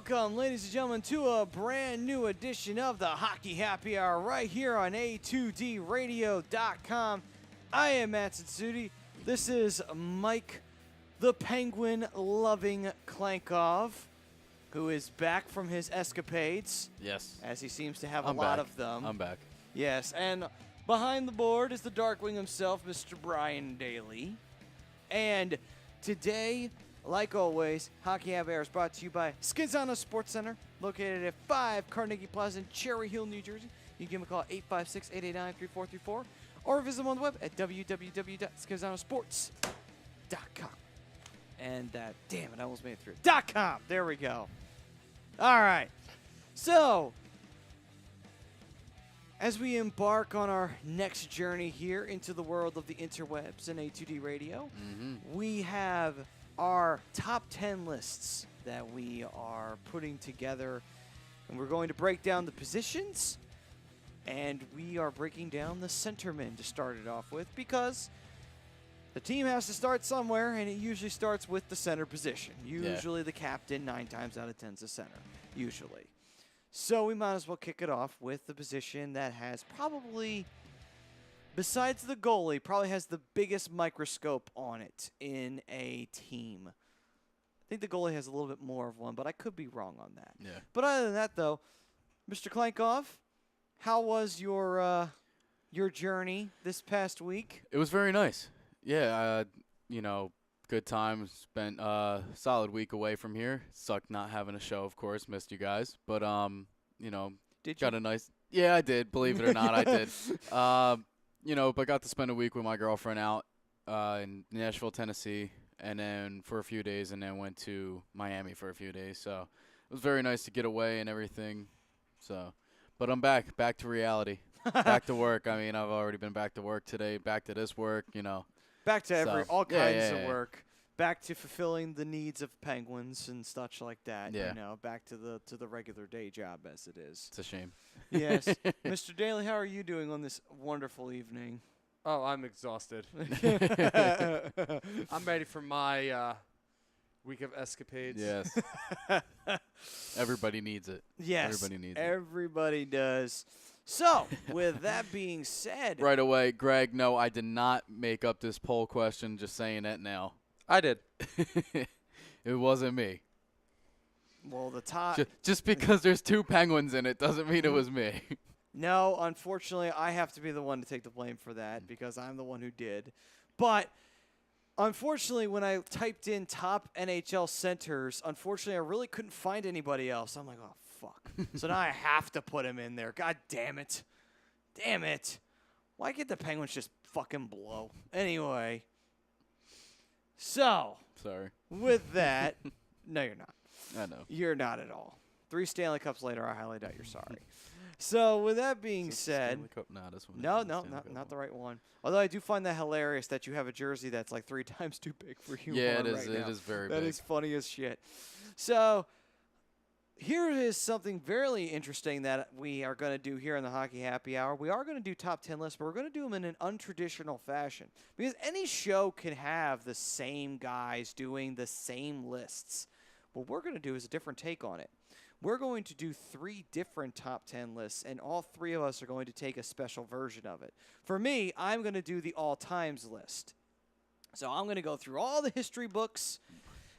Welcome, ladies and gentlemen, to a brand new edition of the Hockey Happy Hour right here on A2DRadio.com. I am Matt Tsutsuti. This is Mike, the Penguin-loving Klankov, who is back from his escapades. Yes. As he seems to have a lot of them. I'm back. Yes, and behind the board is the Darkwing himself, Mr. Brian Daly. And today, like always, Hockey Happy Hour is brought to you by Skizana Sports Center, located at 5 Carnegie Plaza in Cherry Hill, New Jersey. You can give them a call at 856-889-3434 or visit them on the web at www.skizanasports.com. And damn it, I almost made it through. .com. There we go. All right. So, as we embark on our next journey here into the world of the interwebs and A2D radio, we have our top 10 lists that we are putting together, and we're going to break down the positions, and we are breaking down the centermen to start it off with, because the team has to start somewhere, and it usually starts with the center position. Usually the captain, 9 times out of 10 is the center, usually. So we might as well kick it off with the position that has probably, besides the goalie, probably has the biggest microscope on it in a team. I think the goalie has a little bit more of one, but I could be wrong on that. Yeah. But other than that, though, Mr. Klankov, how was your journey this past week? It was very nice. Yeah, good time. Spent a solid week away from here. Sucked not having a show, of course. Missed you guys. But, Did got you? a nice – yeah, I did. Believe it or not, I did. But got to spend a week with my girlfriend out in Nashville, Tennessee, and then for a few days, and then went to Miami for a few days. So it was very nice to get away and everything. So, but I'm back to reality, back to work. I mean, I've already been back to work today, back to this work, Back to all kinds of yeah. work. Back to fulfilling the needs of Penguins and such like that. Yeah. Back to the regular day job as it is. It's a shame. Yes. Mr. Daly, how are you doing on this wonderful evening? Oh, I'm exhausted. I'm ready for my week of escapades. Yes. Everybody needs it. Yes. Everybody needs it. Everybody does. So, with that being said. Right away, Greg, no, I did not make up this poll question, just saying that now. I did. It wasn't me. Well, the top. Just because there's 2 Penguins in it doesn't mean it was me. No, unfortunately, I have to be the one to take the blame for that because I'm the one who did. But unfortunately, when I typed in top NHL centers, unfortunately, I really couldn't find anybody else. I'm like, oh, fuck. So now I have to put him in there. God damn it. Damn it. Why can't the Penguins just fucking blow? Anyway. So. Sorry. With that. No, you're not. I know. You're not at all. 3 Stanley Cups later, I highly doubt you're sorry. So, with that being said, This one no, not the right one. Although I do find that hilarious that you have a jersey that's like 3 times too big for you. Yeah, it is. Right now. It is very big. That is funny as shit. So, here is something very interesting that we are going to do here in the Hockey Happy Hour. We are going to do top 10 lists, but we're going to do them in an untraditional fashion. Because any show can have the same guys doing the same lists. What we're going to do is a different take on it. We're going to do 3 different top 10 lists, and all 3 of us are going to take a special version of it. For me, I'm going to do the all-times list. So I'm going to go through all the history books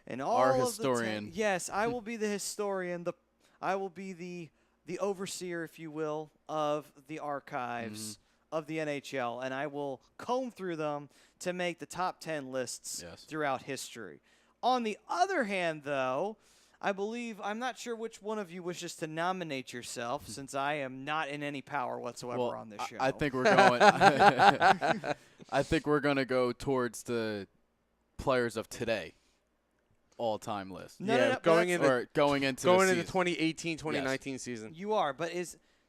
and all Our of historian. the yes, I will be the historian. I will be the overseer, if you will, of the archives of the NHL, and I will comb through them to make the top 10 lists throughout history. On the other hand, though, I'm not sure which one of you wishes to nominate yourself, since I am not in any power whatsoever on this show. I think we're going. I think we're going to go towards the players of today, all-time list. No, going into the 2018-2019 season. You are, but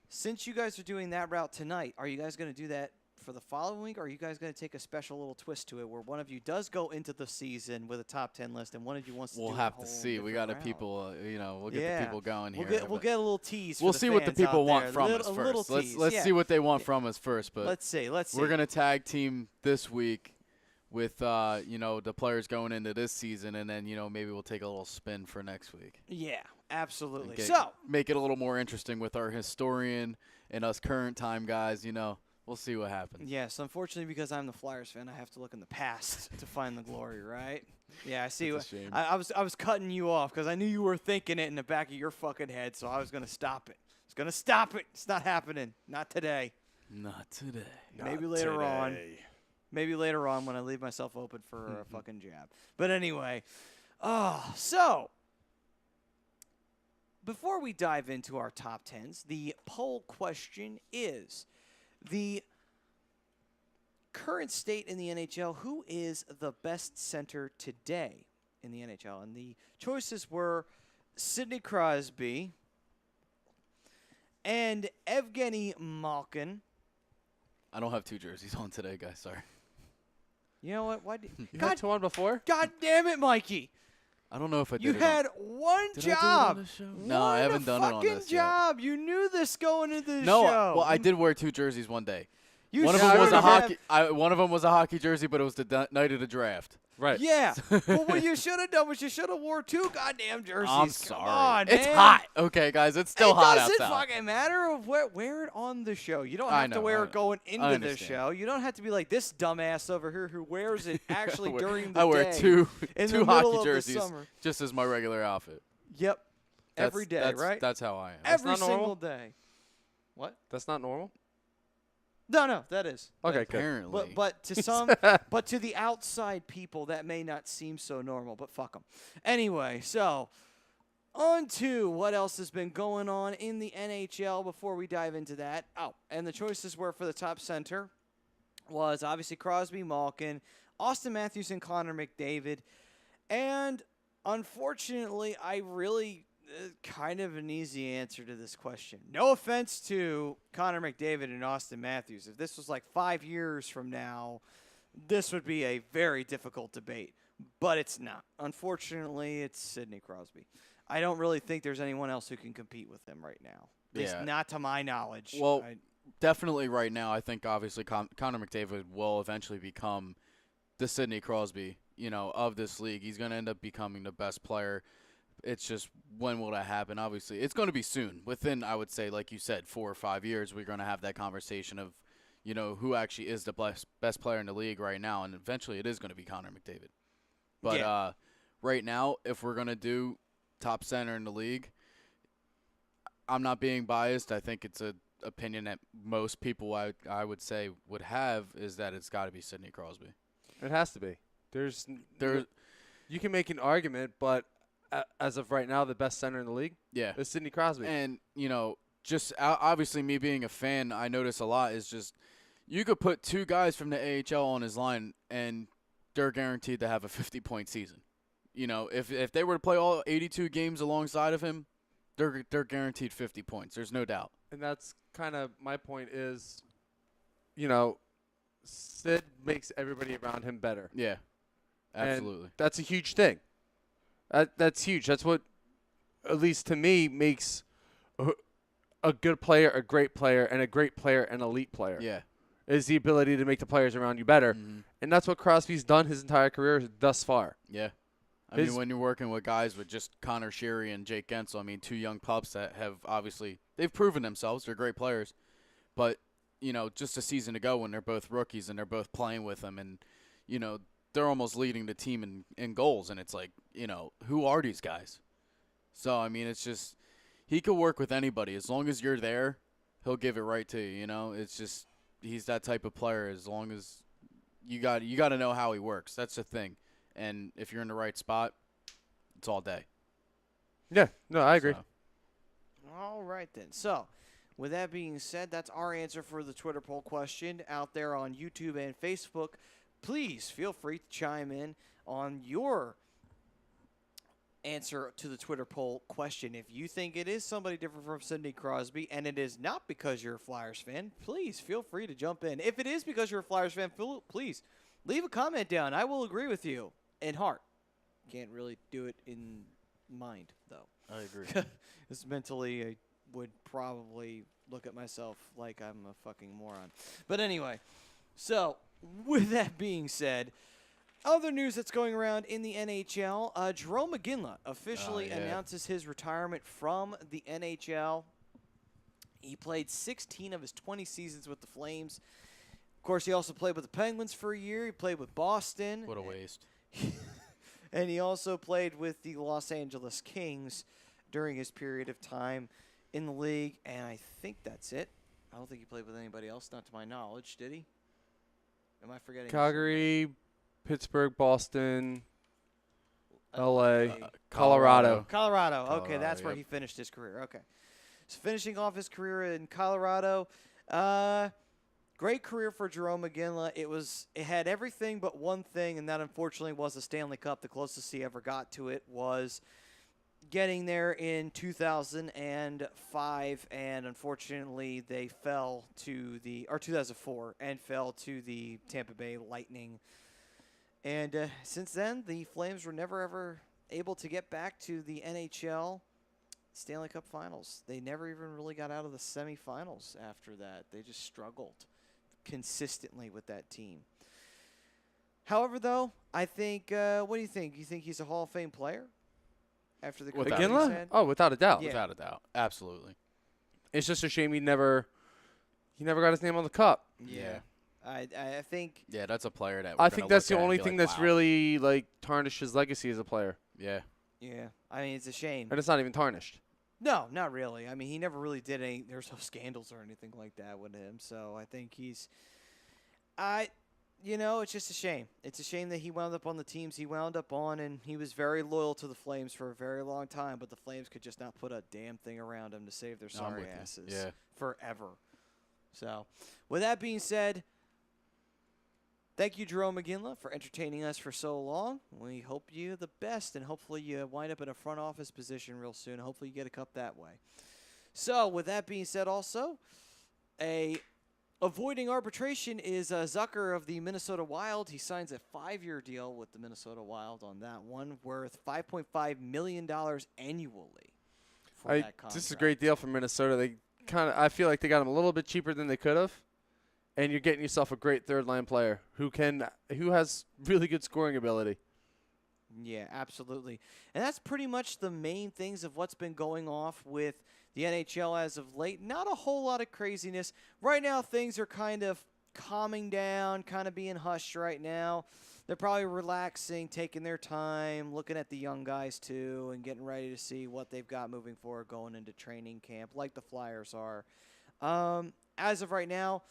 since you guys are doing that route tonight, are you guys going to do that for the following week, or are you guys going to take a special little twist to it where one of you does go into the season with a top 10 list and one of you wants to do We'll have to see. We got people, we'll get the people going here. We'll get a little tease. We'll see what the people want from us first. Let's see what they want from us first. But let's see. We're going to tag team this week with the players going into this season, and then maybe we'll take a little spin for next week. Yeah, absolutely. And So make it a little more interesting with our historian and us current time guys. We'll see what happens. yes, unfortunately, because I'm the Flyers fan, I have to look in the past to find the glory, right? Yeah, I see. That's a shame. I was cutting you off because I knew you were thinking it in the back of your fucking head, so I was gonna stop it. It's not happening. Not today. Not today. Maybe later on. Maybe later on when I leave myself open for a fucking jab. But anyway, so before we dive into our top 10s, the poll question is the current state in the NHL, who is the best center today in the NHL? And the choices were Sidney Crosby and Evgeny Malkin. I don't have 2 jerseys on today, guys. Sorry. You know what? Why did You had 2 on before? God damn it, Mikey! I don't know if I did. You had one Did I do it job. on this show? No, I haven't done it on fucking this job. You knew this going into the No, show. well, I did wear 2 jerseys one day. You One of should them was a have- hockey. One of them was a hockey jersey, but it was the night of the draft. Right. Yeah. Well, what you should have done was you should have wore 2 goddamn jerseys. I'm Come sorry. on, It's man. hot. Okay, guys, it's still hot It doesn't outside. fucking matter of wear it on the show. You don't I have to know, wear I it know. going I into the understand. show. You don't have to be like this dumbass over here who wears it actually during the I wear day. 2 in the two middle hockey of the jerseys summer. just as my regular outfit. Yep. Every day, that's, right? That's how I am. Every not normal? single day. What? That's not normal? No, that is. Okay, good. Apparently. But to some, but to the outside people, that may not seem so normal. But fuck them. Anyway, so on to what else has been going on in the NHL before we dive into that. Oh, and the choices were for the top center was obviously Crosby, Malkin, Austin Matthews, and Connor McDavid. And unfortunately, I really kind of an easy answer to this question. No offense to Connor McDavid and Austin Matthews. If this was like 5 years from now, this would be a very difficult debate. But it's not. Unfortunately, it's Sidney Crosby. I don't really think there's anyone else who can compete with him right now. At least Yeah. not to my knowledge. Well, definitely right now, I think obviously Connor McDavid will eventually become the Sidney Crosby, of this league. He's going to end up becoming the best player. It's just when will that happen? Obviously, it's going to be soon. Within, I would say, like you said, 4 or 5 years, we're going to have that conversation of, who actually is the best player in the league right now, and eventually it is going to be Connor McDavid. But right now, if we're going to do top center in the league, I'm not being biased. I think it's an opinion that most people I would say would have is that it's got to be Sidney Crosby. It has to be. You can make an argument, but as of right now, the best center in the league is Sidney Crosby. And, just obviously me being a fan, I notice a lot is just you could put 2 guys from the AHL on his line, and they're guaranteed to have a 50-point season. If they were to play all 82 games alongside of him, they're guaranteed 50 points. There's no doubt. And that's kind of my point is, Sid makes everybody around him better. Yeah, absolutely. And that's a huge thing. That's huge. That's what, at least to me, makes a good player a great player, and a great player an elite player. Yeah. Is the ability to make the players around you better. Mm-hmm. And that's what Crosby's done his entire career thus far. Yeah. I mean, when you're working with guys with just Connor Sheary and Jake Gensel, 2 young pups that have obviously – they've proven themselves. They're great players. But, just a season ago when they're both rookies and they're both playing with them and, they're almost leading the team in goals. And it's like, who are these guys? So, it's just – he could work with anybody. As long as you're there, he'll give it right to you, It's just he's that type of player as long as you got to know how he works. That's the thing. And if you're in the right spot, it's all day. Yeah, no, I agree. So. All right, then. So, with that being said, that's our answer for the Twitter poll question out there on YouTube and Facebook. Please feel free to chime in on your answer to the Twitter poll question. If you think it is somebody different from Sidney Crosby and it is not because you're a Flyers fan, please feel free to jump in. If it is because you're a Flyers fan, please leave a comment down. I will agree with you in heart. Can't really do it in mind, though. I agree. Because mentally, I would probably look at myself like I'm a fucking moron. But anyway, so with that being said, Other news that's going around in the NHL, Jerome McGinley officially announces his retirement from the NHL. He played 16 of his 20 seasons with the Flames. Of course, he also played with the Penguins for a year. He played with Boston. What a waste. And he also played with the Los Angeles Kings during his period of time in the league. And I think that's it. I don't think he played with anybody else, not to my knowledge, did he? Am I forgetting? Calgary, Pittsburgh, Boston, L.A., Colorado. Colorado. Okay, Colorado, that's where yep. he finished his career. Okay. So finishing off his career in Colorado. Great career for Jerome McGinley. It had everything but one thing, and that unfortunately was the Stanley Cup. The closest he ever got to it was getting there in 2005, and unfortunately they fell to or 2004, and fell to the Tampa Bay Lightning. And since then, the Flames were never ever able to get back to the NHL Stanley Cup Finals. They never even really got out of the semifinals after that. They just struggled consistently with that team. However, though, I think, what do you think? You think he's a Hall of Fame player after the career he's McGinley? had? Oh, without a doubt. Yeah. Without a doubt. Absolutely. It's just a shame he never got his name on the cup. Yeah. I think. Yeah, that's a player that I think that's the only thing that's really like tarnished his legacy as a player. Yeah. Yeah. I mean, it's a shame. And it's not even tarnished. No, not really. I mean, he never really did any. There's no scandals or anything like that with him. So I think it's just a shame. It's a shame that he wound up on the teams he wound up on, and he was very loyal to the Flames for a very long time. But the Flames could just not put a damn thing around him to save their No, I'm sorry with you. asses Yeah. forever. So, with that being said. Thank you, Jerome McGinley, for entertaining us for so long. We hope you the best, and hopefully you wind up in a front office position real soon. Hopefully you get a cup that way. So, with that being said also, avoiding arbitration is Zucker of the Minnesota Wild. He signs a 5-year deal with the Minnesota Wild on that one, worth $5.5 million annually for that contract. This is a great deal for Minnesota. I feel like they got him a little bit cheaper than they could have. And you're getting yourself a great third-line player who has really good scoring ability. Yeah, absolutely. And that's pretty much the main things of what's been going off with the NHL as of late. Not a whole lot of craziness. Right now, things are kind of calming down, kind of being hushed right now. They're probably relaxing, taking their time, looking at the young guys too, and getting ready to see what they've got moving forward going into training camp, like the Flyers are. As of right now,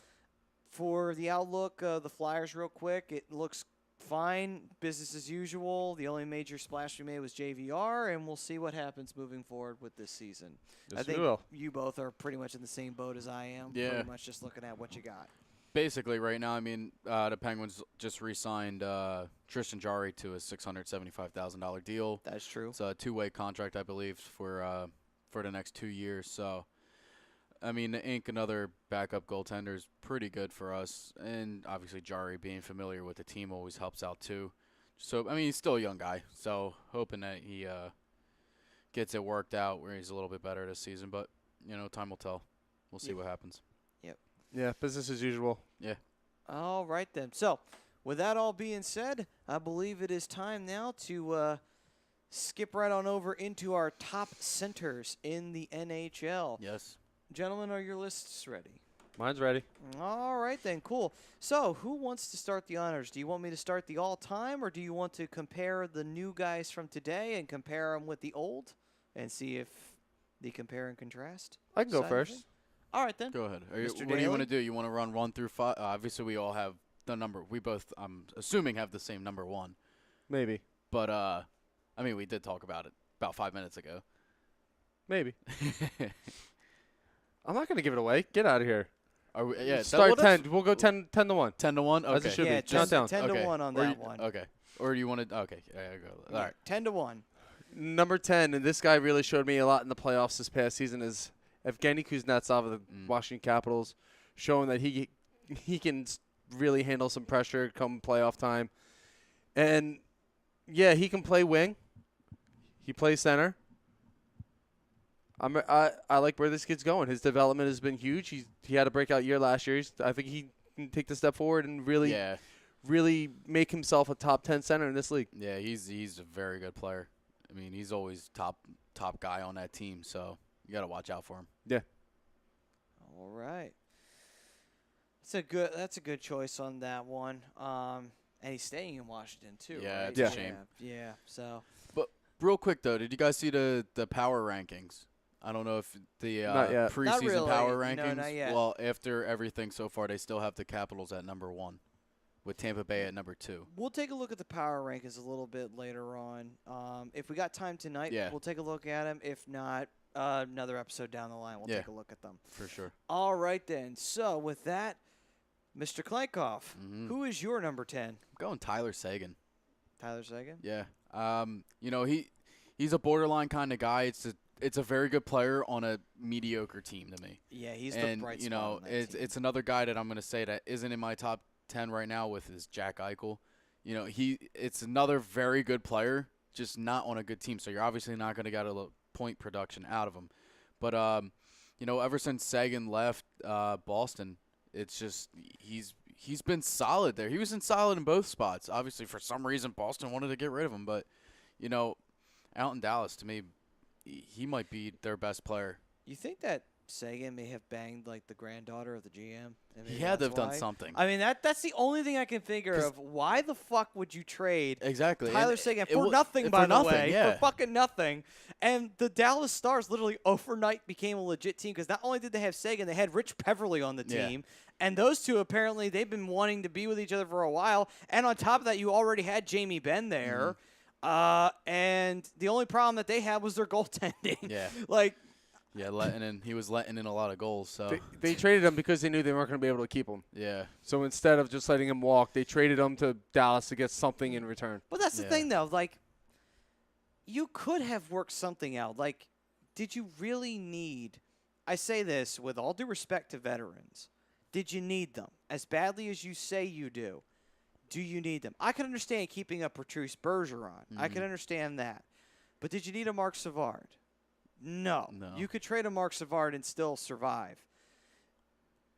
for the outlook, the Flyers real quick, it looks fine, business as usual. The only major splash we made was JVR, and we'll see what happens moving forward with this season. Yes, I think we will. you both are pretty much in the same boat as I am. Yeah. Pretty much just looking at what you got. Basically, right now, I mean, the Penguins just re-signed Tristan Jarry to a $675,000 deal. That's true. It's a 2-way contract, I believe, for the next 2 years. So, I mean, the Inc., another backup goaltender, is pretty good for us. And obviously, Jarry being familiar with the team always helps out, too. So, I mean, he's still a young guy. So, hoping that he gets it worked out where he's a little bit better this season. But, time will tell. We'll see what happens. Yeah, business as usual. Yeah. All right, then. So, with that all being said, I believe it is time now to skip right on over into our top centers in the NHL. Yes. Gentlemen, are your lists ready? Mine's ready. All right, then. Cool. So, who wants to start the honors? Do you want me to start the all-time, or do you want to compare the new guys from today and compare them with the old and see if the compare and contrast? I can go side of first. thing? All right, then. Go ahead. Mr. What do you want to Daly? do? You want to run 1 through 5? Obviously, we all have the number. We both, I'm assuming, have the same number 1. Maybe. But, I mean, we did talk about it about 5 minutes ago. Maybe. I'm not going to give it away. Get out of here. Are we, yeah, Start 10. We'll go 10 to 1. 10 to 1? Okay. As it should Yeah, be. Count down. 10 to Okay. 1 on Or that you- one. Okay. Or do you want to? Okay. Yeah, go. All right. 10 to 1. Number 10, and this guy really showed me a lot in the playoffs this past season, is Evgeny Kuznetsov of the Washington Capitals, showing that he can really handle some pressure come playoff time. And, yeah, he can play wing. He plays center. I like where this kid's going. His development has been huge. He had a breakout year last year. I think he can take the step forward and really really make himself a top 10 center in this league. Yeah, he's a very good player. I mean, he's always top guy on that team, so you got to watch out for him. Yeah. All right. That's a good choice on that one. And he's staying in Washington too. Yeah, right? it's a shame. Yeah. So. But real quick though, did you guys see the power rankings? I don't know if the Not yet. preseason Not really. power No, rankings. not yet. Well, after everything so far, they still have the Capitals at number 1, with Tampa Bay at number 2. We'll take a look at the power rankings a little bit later on. If we got time tonight, Yeah. we'll take a look at them. If not, another episode down the line, we'll Yeah. take a look at them. For sure. All right then. So with that, Mr. Klankoff, who is your number 10? I'm going Tyler Seguin. Tyler Seguin? Yeah. You know, he's a borderline kind of guy. It's a very good player on a mediocre team to me. Yeah, he's the And bright you spot know, on that team. it's another guy that I'm going to say that isn't in my top 10 right now with is Jack Eichel. You know, it's another very good player, just not on a good team. So you're obviously not going to get a point production out of him. But you know, ever since Seguin left Boston, it's just he's been solid there. He was solid in both spots. Obviously, for some reason, Boston wanted to get rid of him, but you know, out in Dallas, to me, he might be their best player. You think that Seguin may have banged like the granddaughter of the GM? And He maybe had to that's have done why? something. I mean, that's the only thing I can figure of. Why the fuck would you trade Exactly. Tyler And Seguin it for wa- nothing, for by the nothing, way, yeah. for fucking nothing? And the Dallas Stars literally overnight became a legit team because not only did they have Seguin, they had Rich Peverly on the Yeah. team. And those two, apparently, they've been wanting to be with each other for a while. And on top of that, you already had Jamie Benn there. And the only problem that they had was their goaltending. Yeah. Like, Yeah, he was letting in a lot of goals. So They traded him because they knew they weren't going to be able to keep him. yeah, So instead of just letting him walk, they traded him to Dallas to get something in return. but that's the Yeah. thing, though. Like, you could have worked something out. Like, did you really need – I say this with all due respect to veterans. Did you need them? As badly as you say you do, you need them? I can understand keeping a Patrice Bergeron. I can understand that. But did you need a Mark Savard? No. No. You could trade a Mark Savard and still survive.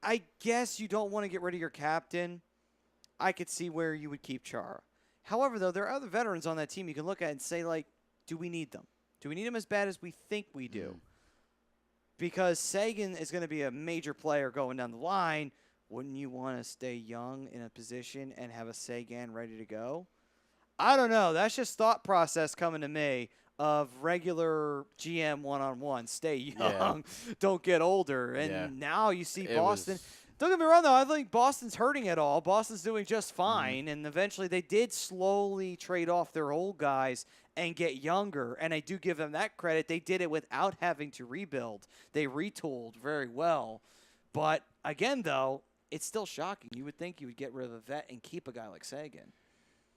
I guess you don't want to get rid of your captain. I could see where you would keep Chara. However, though, there are other veterans on that team you can look at and say, like, do we need them? Do we need them as bad as we think we do? Because Seguin is going to be a major player going down the line. Wouldn't you want to stay young in a position and have a Seguin ready to go? I don't know. That's just thought process coming to me of regular GM one-on-one. Stay young. Don't get older. And now you see Boston. Don't get me wrong, though. I think Boston's hurting it all. Boston's doing just fine. And eventually they did slowly trade off their old guys and get younger. And I do give them that credit. They did it without having to rebuild. They retooled very well. But, again, though, it's still shocking. You would think you would get rid of a vet and keep a guy like Seguin.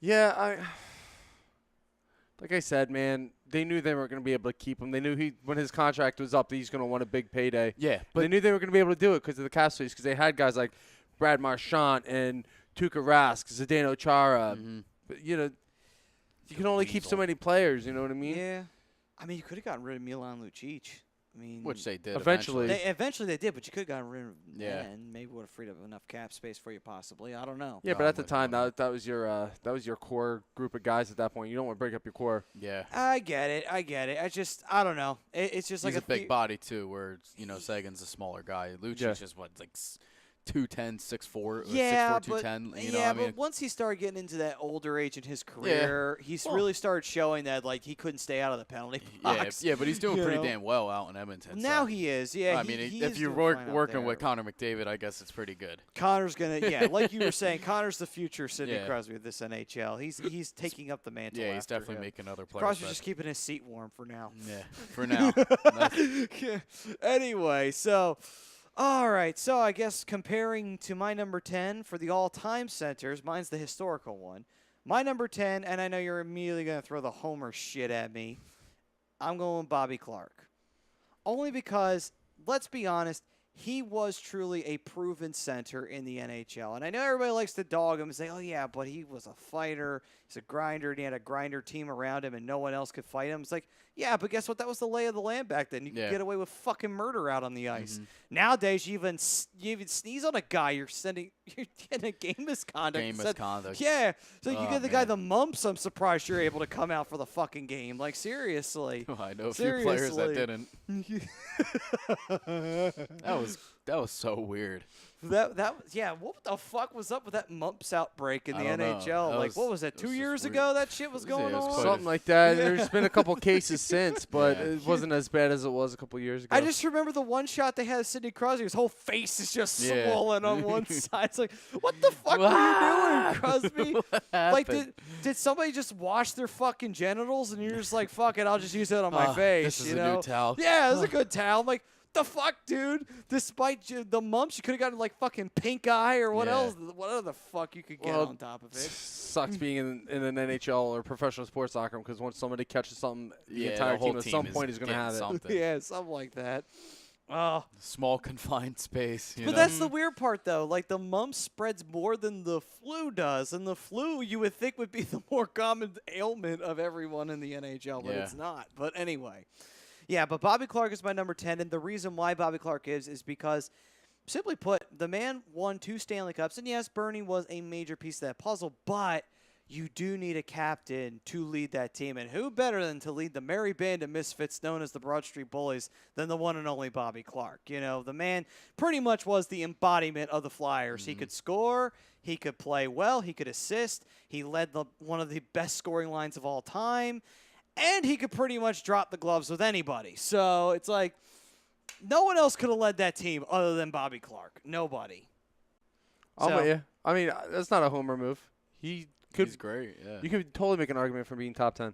Yeah, like I said, man, they knew they weren't going to be able to keep him. They knew when his contract was up, he's going to want a big payday. Yeah, but they knew they were going to be able to do it because of the cap space. Because they had guys like Brad Marchand and Tuukka Rask, Zdeno Chara. But, you know, you can only keep so many players. You know what I mean? Yeah. I mean, you could have gotten rid of Milan Lucic. I mean, which they did eventually. Eventually they did, but you could have gotten rid of him Yeah. then. Maybe would have freed up enough cap space for you, possibly. I don't know. Yeah, but at the time, that was your core group of guys at that point. You don't want to break up your core. Yeah, I get it. I don't know. It's just he's like a big body too. Where Seguin's a smaller guy. Lucic is what, like 210, 6'4", yeah, 6'4", 210. but, You know, yeah, I mean, but once he started getting into that older age in his career, he's really started showing that like he couldn't stay out of the penalty box. yeah, but he's doing pretty know? damn well out in Edmonton. Now so. he is. Yeah, I mean, he if is you're doing fine out working with there. Connor McDavid, I guess it's pretty good. Connor's gonna, like you were saying, Connor's the future Sidney Yeah. Crosby of this NHL. He's taking up the mantle. Yeah, he's after definitely him. making other players. Crosby's better. just keeping his seat warm for now. Yeah, for now. Anyway, so all right, so I guess comparing to my number 10 for the all-time centers, mine's the historical one. My number 10, and I know you're immediately going to throw the homer shit at me, I'm going Bobby Clark. Only because, let's be honest, he was truly a proven center in the NHL. And I know everybody likes to dog him and say, oh, yeah, but he was a fighter. He's a grinder, and he had a grinder team around him, and no one else could fight him. It's like, yeah, but guess what? That was the lay of the land back then. You could get away with fucking murder out on the ice. Nowadays, you even sneeze on a guy, you're getting a game misconduct. Game misconduct. Yeah. So you give the guy the mumps, I'm surprised you're able to come out for the fucking game. Like, seriously. I know a few players that didn't. That was so weird. What the fuck was up with that mumps outbreak in the NHL? Like, what was that, 2 years ago that shit was going on? Something like that. There's been a couple cases since, but it wasn't as bad as it was a couple years ago. I just remember the one shot they had of Sidney Crosby. His whole face is just swollen on one side. It's like, what the fuck were you doing, Crosby? Like, did somebody just wash their fucking genitals and you're just like, fuck it, I'll just use it on my face? This is a new towel. Yeah, this is a good towel. I'm like, the fuck, dude? Despite the mumps, you could have gotten like fucking pink eye or what else? What other fuck you could get on top of it? Sucks being in an NHL or professional sports locker room because once somebody catches something, the entire team at some point is going to have it. Yeah, something like that. Oh. Small confined space. But that's the weird part, though. Like, the mumps spreads more than the flu does. And the flu, you would think, would be the more common ailment of everyone in the NHL, but it's not. But anyway. Yeah, but Bobby Clarke is my number 10. And the reason why Bobby Clarke is because, simply put, the man won 2 Stanley Cups. And, yes, Bernie was a major piece of that puzzle. But you do need a captain to lead that team. And who better than to lead the merry band of misfits known as the Broad Street Bullies than the one and only Bobby Clarke? You know, the man pretty much was the embodiment of the Flyers. He could score. He could play well. He could assist. He led one of the best scoring lines of all time. And he could pretty much drop the gloves with anybody. So it's like no one else could have led that team other than Bobby Clarke. Nobody. Yeah. I mean, that's not a homer move. He's great, yeah. You could totally make an argument for being top 10.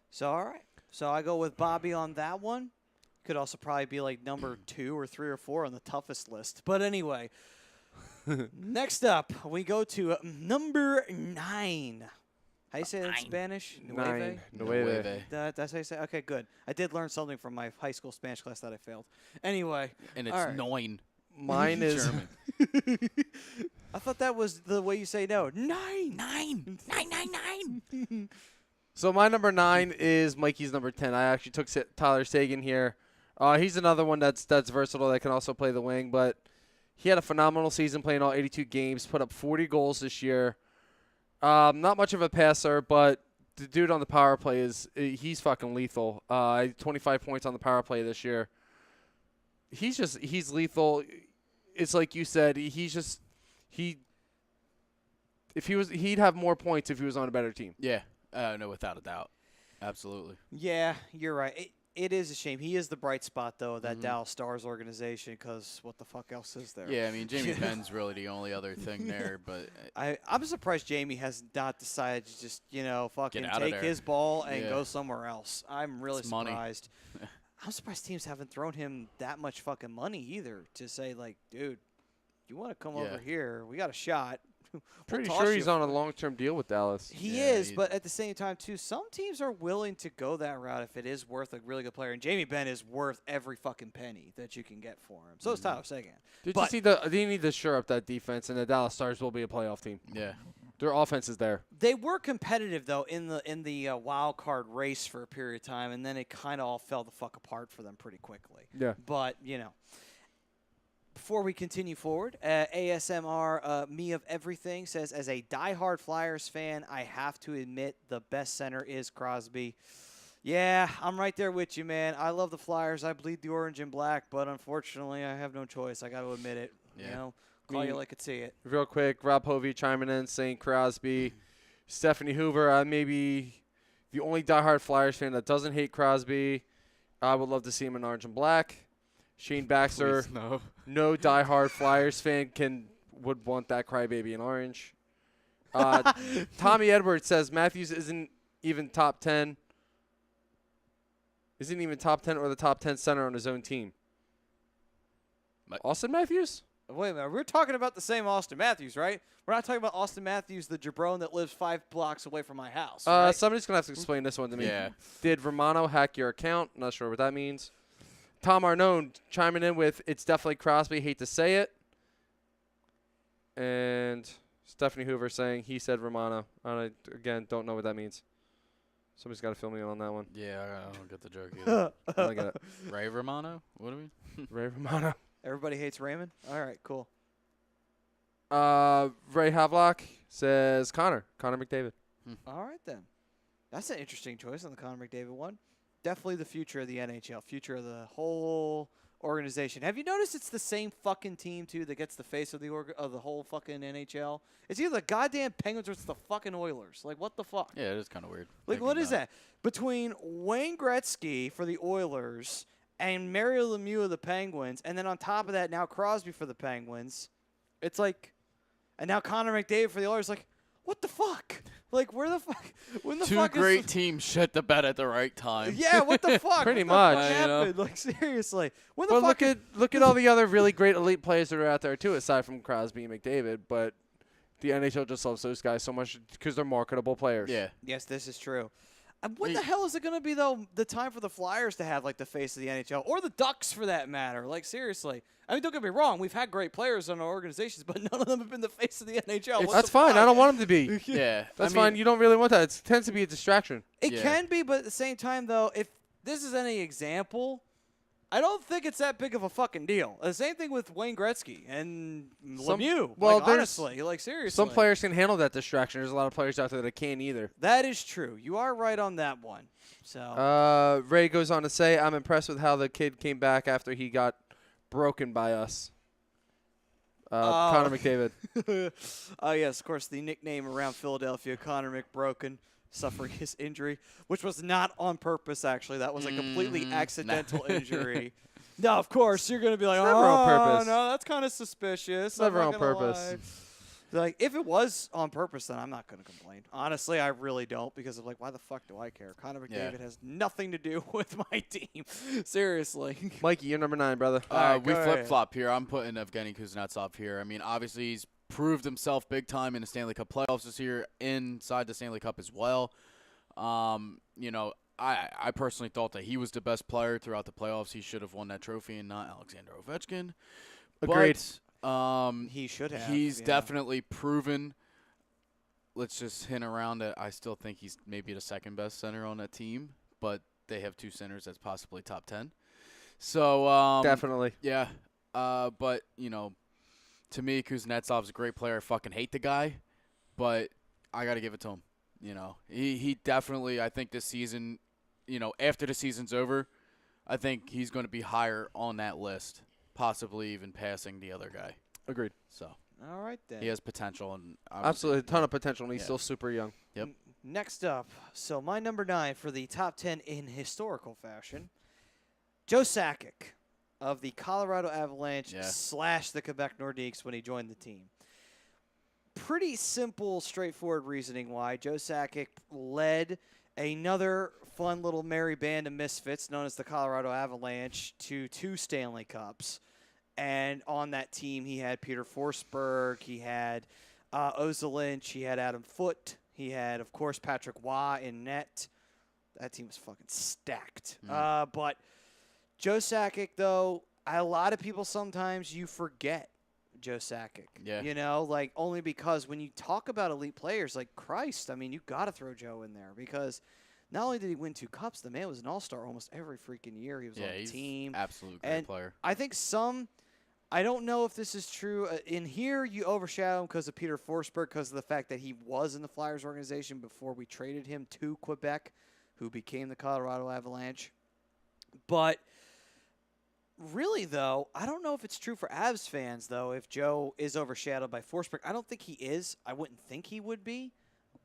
So, all right. So I go with Bobby on that one. Could also probably be like number 2 or 3 or 4 on the toughest list. But anyway, next up, we go to number 9. How you say that in Spanish? 9. Nueve. That's how you say it? Okay, good. I did learn something from my high school Spanish class that I failed. Anyway. And it's 9. Mine is German. I thought that was the way you say no. 9. 9. 9. So my number 9 is Mikey's number 10. I actually took Tyler Seguin here. He's another one that's versatile that can also play the wing, but he had a phenomenal season playing all 82 games, put up 40 goals this year. Not much of a passer, but the dude on the power play he's fucking lethal. 25 points on the power play this year. He's lethal. It's like you said, he'd have more points if he was on a better team. Yeah, no, without a doubt. Absolutely. Yeah, you're right. It is a shame. He is the bright spot, though, of that Dallas Stars organization, because what the fuck else is there? Yeah, I mean, Jamie Benn's really the only other thing there. But I'm surprised Jamie has not decided to just, fucking take his ball and go somewhere else. I'm really surprised. I'm surprised teams haven't thrown him that much fucking money either to say, like, dude, you want to come over here? We got a shot. Pretty sure he's on a long-term deal with Dallas. He is, but at the same time, too, some teams are willing to go that route if it is worth a really good player. And Jamie Benn is worth every fucking penny that you can get for him. So is Tyler Seguin. Did you see they need to shore up that defense, and the Dallas Stars will be a playoff team. Yeah. Their offense is there. They were competitive, though, in the wild card race for a period of time, and then it kind of all fell the fuck apart for them pretty quickly. Yeah. But, before we continue forward, ASMR Me of Everything says, as a diehard Flyers fan, I have to admit the best center is Crosby. Yeah, I'm right there with you, man. I love the Flyers. I bleed the orange and black, but unfortunately, I have no choice. I got to admit it. Yeah. Call you like I see it. Real quick, Rob Hovey chiming in saying Crosby. Stephanie Hoover, I may be the only diehard Flyers fan that doesn't hate Crosby. I would love to see him in orange and black. Shane Baxter, no diehard Flyers fan would want that crybaby in orange. Tommy Edwards says Matthews isn't even top 10. Isn't even top 10 or the top 10 center on his own team. Austin Matthews? Wait a minute. We're talking about the same Austin Matthews, right? We're not talking about Austin Matthews, the jabron that lives 5 blocks away from my house. Right? Somebody's going to have to explain this one to me. Yeah. Did Romano hack your account? Not sure what that means. Tom Arnone chiming in with, it's definitely Crosby. Hate to say it. And Stephanie Hoover saying he said Romano. I, again, don't know what that means. Somebody's got to fill me in on that one. Yeah, I don't get the joke either. I don't get it. Ray Romano? What do you mean? Ray Romano. Everybody hates Raymond? All right, cool. Ray Havlock says Connor McDavid. All right, then. That's an interesting choice on the Connor McDavid one. Definitely the future of the NHL, future of the whole organization. Have you noticed it's the same fucking team, too, that gets the face of the whole fucking NHL? It's either the goddamn Penguins or it's the fucking Oilers. Like, what the fuck? Yeah, it is kind of weird. Like, what is that? Between Wayne Gretzky for the Oilers and Mario Lemieux of the Penguins, and then on top of that, now Crosby for the Penguins, it's like, and now Connor McDavid for the Oilers, like, what the fuck? Like, where the fuck? When the Two fuck great is teams shit the bed at the right time. Yeah, what the fuck? Pretty What the much, fuck you know? happened? Like, seriously. When the Well, fuck look at all the other really great elite players that are out there, too, aside from Crosby and McDavid. But the NHL just loves those guys so much because they're marketable players. Yeah. Yes, this is true. When the hell is it going to be, though, the time for the Flyers to have, like, the face of the NHL? Or the Ducks, for that matter. Like, seriously. I mean, don't get me wrong. We've had great players on our organizations, but none of them have been the face of the NHL. What That's the fine. fuck? I don't want them to be. Yeah. That's I mean, fine. You don't really want that. It tends to be a distraction. It Yeah. can be, but at the same time, though, if this is any example, I don't think it's that big of a fucking deal. The same thing with Wayne Gretzky and Lemieux. well, like, there's- honestly, like, seriously. Some players can handle that distraction. There's a lot of players out there that can't either. That is true. You are right on that one. So Ray goes on to say, I'm impressed with how the kid came back after he got broken by us. Connor McDavid. Oh, yes, of course, the nickname around Philadelphia, Connor McBroken, suffering his injury, which was not on purpose, actually. That was a completely accidental injury. No, of course, you're going to be like, never on purpose. no, that's kind of suspicious. I'm Never not on gonna purpose. lie." Like, if it was on purpose, then I'm not going to complain. Honestly, I really don't, because of, like, why the fuck do I care? Connor McDavid has nothing to do with my team. Seriously. Mikey, you're number 9, brother. Alright, we go ahead. flip-flop here. I'm putting Evgeny Kuznetsov here. I mean, obviously, he's proved himself big time in the Stanley Cup playoffs this year, inside the Stanley Cup as well. You know, I personally thought that he was the best player throughout the playoffs. He should have won that trophy and not Alexander Ovechkin. Agreed. But, He should have. he's yeah. definitely proven. Let's just hint around that I still think he's maybe the second best center on that team, but they have two centers that's possibly top 10. So Definitely. yeah. But you know, to me, Kuznetsov's a great player. I fucking hate the guy, but I got to give it to him. You know, he definitely. I think this season, you know, after the season's over, I think he's going to be higher on that list, possibly even passing the other guy. Agreed. So All right, then. he has potential, and Absolutely. A ton of potential, and he's Yeah. still super young. Yep. Next up, so my number 9 for the top 10 in historical fashion, Joe Sakic of the Colorado Avalanche Yeah. / the Quebec Nordiques when he joined the team. Pretty simple, straightforward reasoning why Joe Sakic led another fun little merry band of misfits known as the Colorado Avalanche to 2 Stanley Cups. And on that team, he had Peter Forsberg, he had Ozil Lynch, he had Adam Foote, he had, of course, Patrick Waugh in net. That team was fucking stacked. But Joe Sakic, though, a lot of people sometimes you forget Joe Sakic. Yeah. You know, like only because when you talk about elite players, like Christ, I mean, you got to throw Joe in there because not only did he win 2 cups, the man was an all-star almost every freaking year. He was on the he's team. absolute great And player. I think I don't know if this is true. In here, you overshadow him because of Peter Forsberg, because of the fact that he was in the Flyers organization before we traded him to Quebec, who became the Colorado Avalanche. But really, though, I don't know if it's true for Avs fans, though, if Joe is overshadowed by Forsberg. I don't think he is. I wouldn't think he would be.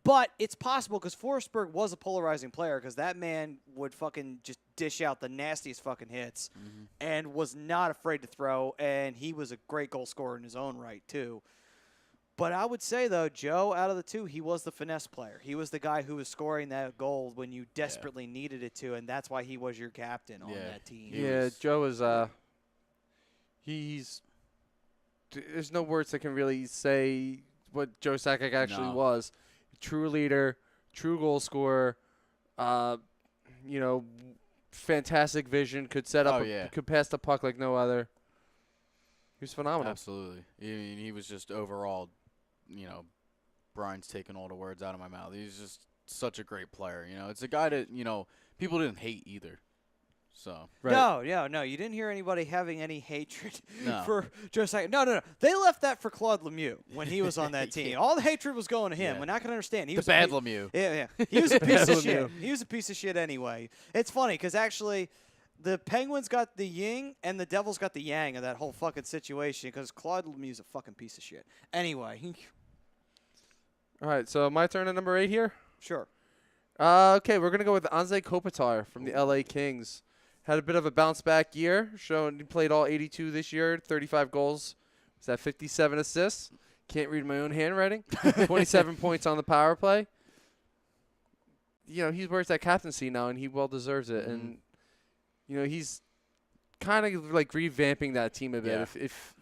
But it's possible because Forsberg was a polarizing player because that man would fucking just dish out the nastiest fucking hits and was not afraid to throw, and he was a great goal scorer in his own right, too. But I would say, though, Joe, out of the 2, he was the finesse player. He was the guy who was scoring that goal when you desperately needed it to, and that's why he was your captain on that team. Yeah, Joe is there's no words that can really say what Joe Sakic actually No. was. True leader, true goal scorer, you know, fantastic vision. Could set up. Could pass the puck like no other. He was phenomenal. Absolutely. He was just overall, Brian's taking all the words out of my mouth. He's just such a great player. It's a guy that people didn't hate either. So right. No. You didn't hear anybody having any hatred for Josiah. No. They left that for Claude Lemieux when he was on that team. All the hatred was going to him. And I can understand. He was bad Lemieux. Yeah. He was a piece of shit. He was a piece of shit anyway. It's funny because actually the Penguins got the yin and the Devils got the yang of that whole fucking situation because Claude Lemieux's a fucking piece of shit. Anyway. All right. So my turn at number 8 here? Sure. Okay. We're going to go with Anze Kopitar from the LA Kings. Had a bit of a bounce-back year, showing he played all 82 this year, 35 goals. Was that 57 assists? Can't read my own handwriting. 27 points on the power play. He wears that captaincy now, and he well deserves it. And, he's kind of like revamping that team a bit, if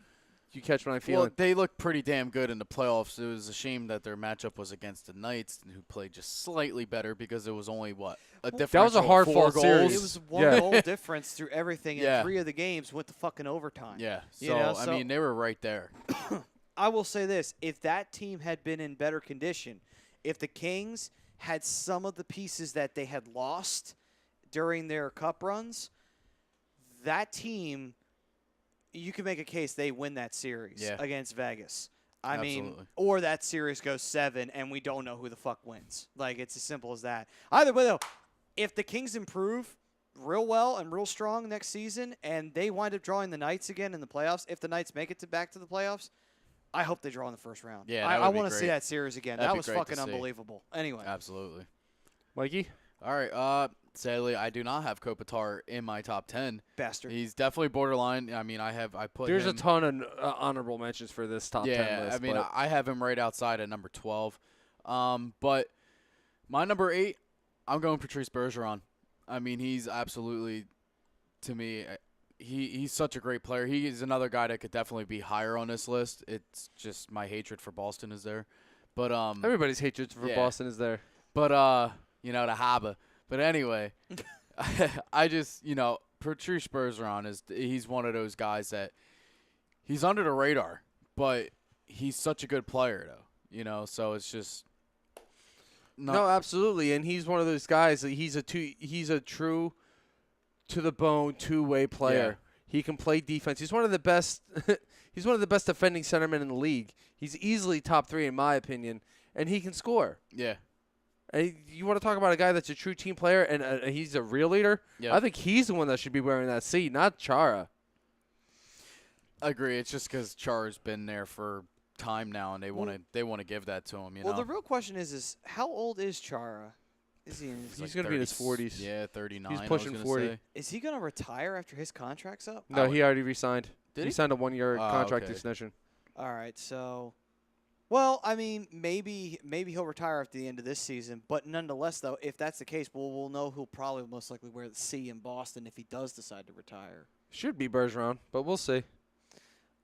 you catch what I'm feeling. Well, they looked pretty damn good in the playoffs. It was a shame that their matchup was against the Knights, who played just slightly better because it was only, a difference. That was a hard-fought series. It was one goal difference through everything, and 3 of the games went to fucking overtime. Yeah, so, I mean, they were right there. I will say this. If that team had been in better condition, if the Kings had some of the pieces that they had lost during their cup runs, that team – you can make a case they win that series against Vegas. I mean, or that series goes 7 and we don't know who the fuck wins. Like, it's as simple as that. Either way, though, if the Kings improve real well and real strong next season and they wind up drawing the Knights again in the playoffs, if the Knights make it back to the playoffs, I hope they draw in the first round. Yeah, I want to see that series again. That'd that was fucking unbelievable. Anyway. Absolutely. Mikey? All right. Sadly, I do not have Kopitar in my top 10. Bastard. He's definitely borderline. I mean, I put There's him, a ton of honorable mentions for this top 10 list. Yeah, I mean, I have him right outside at number 12. But my number 8, I'm going Patrice Bergeron. I mean, he's absolutely, to me, he's such a great player. He is another guy that could definitely be higher on this list. It's just my hatred for Boston is there. But everybody's hatred for Boston is there. But the Haba. But anyway, I just, Patrice Bergeron he's one of those guys that he's under the radar, but he's such a good player though, so it's just no, absolutely, and he's one of those guys that he's a true to the bone two-way player. Yeah. He can play defense. He's one of the best. He's one of the best defending centermen in the league. He's easily top 3 in my opinion, and he can score. Yeah. And you want to talk about a guy that's a true team player and he's a real leader? Yep. I think he's the one that should be wearing that C, not Chara. I agree. It's just because Chara's been there for time now, and they want to give that to him. The real question is how old is Chara? Is he? He's going to be in his 40s. Yeah, 39. He's pushing 40. Say. Is he going to retire after his contract's up? No, he already re-signed. Did he? Signed a 1-year contract extension. All right, so. Well, I mean, maybe he'll retire after the end of this season, but nonetheless, though, if that's the case, we'll know who'll probably most likely wear the C in Boston if he does decide to retire. Should be Bergeron, but we'll see.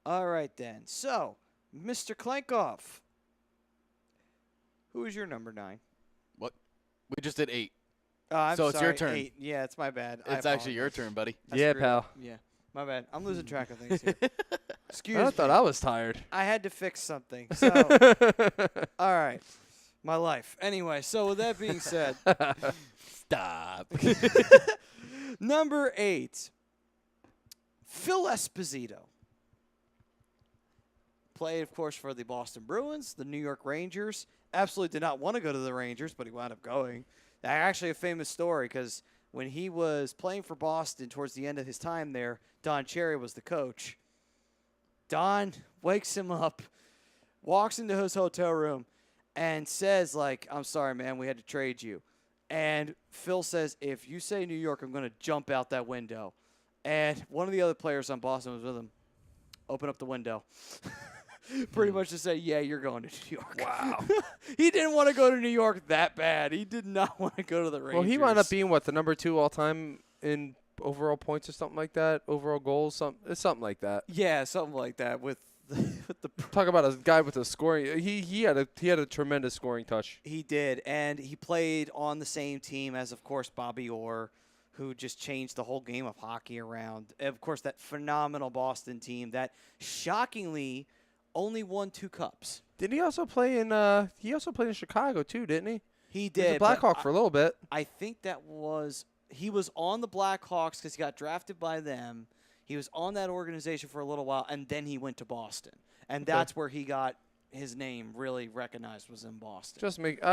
All right, then. So, Mr. Klenkoff, who is your number 9? What? We just did 8. I'm so sorry, it's your turn. 8. Yeah, it's my bad. It's actually your turn, buddy. Yeah, pal. Yeah, my bad. I'm losing track of things here. Excuse me. I thought I was tired. I had to fix something. So, all right. My life. Anyway, so with that being said. Stop. Number 8, Phil Esposito. Played, of course, for the Boston Bruins, the New York Rangers. Absolutely did not want to go to the Rangers, but he wound up going. Actually a famous story because when he was playing for Boston towards the end of his time there, Don Cherry was the coach. Don wakes him up, walks into his hotel room, and says, I'm sorry, man, we had to trade you. And Phil says, if you say New York, I'm going to jump out that window. And one of the other players on Boston was with him. Open up the window. Pretty much to say, yeah, you're going to New York. Wow. He didn't want to go to New York that bad. He did not want to go to the Rangers. Well, he wound up being, the number 2 all-time in overall points or something like that? Overall goals? Something like that. Yeah, something like that with the talk about a guy with a scoring. He had a tremendous scoring touch. He did, and he played on the same team as, of course, Bobby Orr, who just changed the whole game of hockey around. And of course, that phenomenal Boston team that shockingly only won 2 cups. Didn't he also play in? He also played in Chicago too, didn't he? He He was did. a Blackhawk for a little bit. I think he was on the Blackhawks because he got drafted by them. He was on that organization for a little while, and then he went to Boston. And that's where he got his name really recognized, was in Boston. I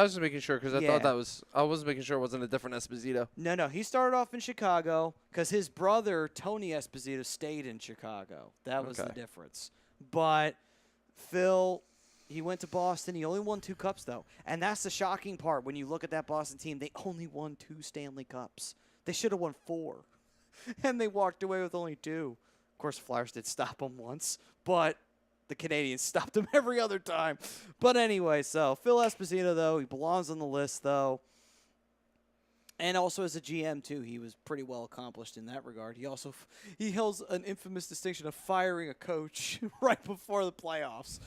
was just making sure because I Yeah. thought that was. I was making sure it wasn't a different Esposito. No. He started off in Chicago because his brother, Tony Esposito, stayed in Chicago. That was the Okay. difference. But Phil, he went to Boston. He only won 2 cups, though. And that's the shocking part. When you look at that Boston team, they only won 2 Stanley Cups. They should have won 4. And they walked away with only 2. Of course, the Flyers did stop them once, but the Canadians stopped them every other time. But anyway, so Phil Esposito, though, he belongs on the list, though. And also as a GM, too, he was pretty well accomplished in that regard. He holds an infamous distinction of firing a coach right before the playoffs.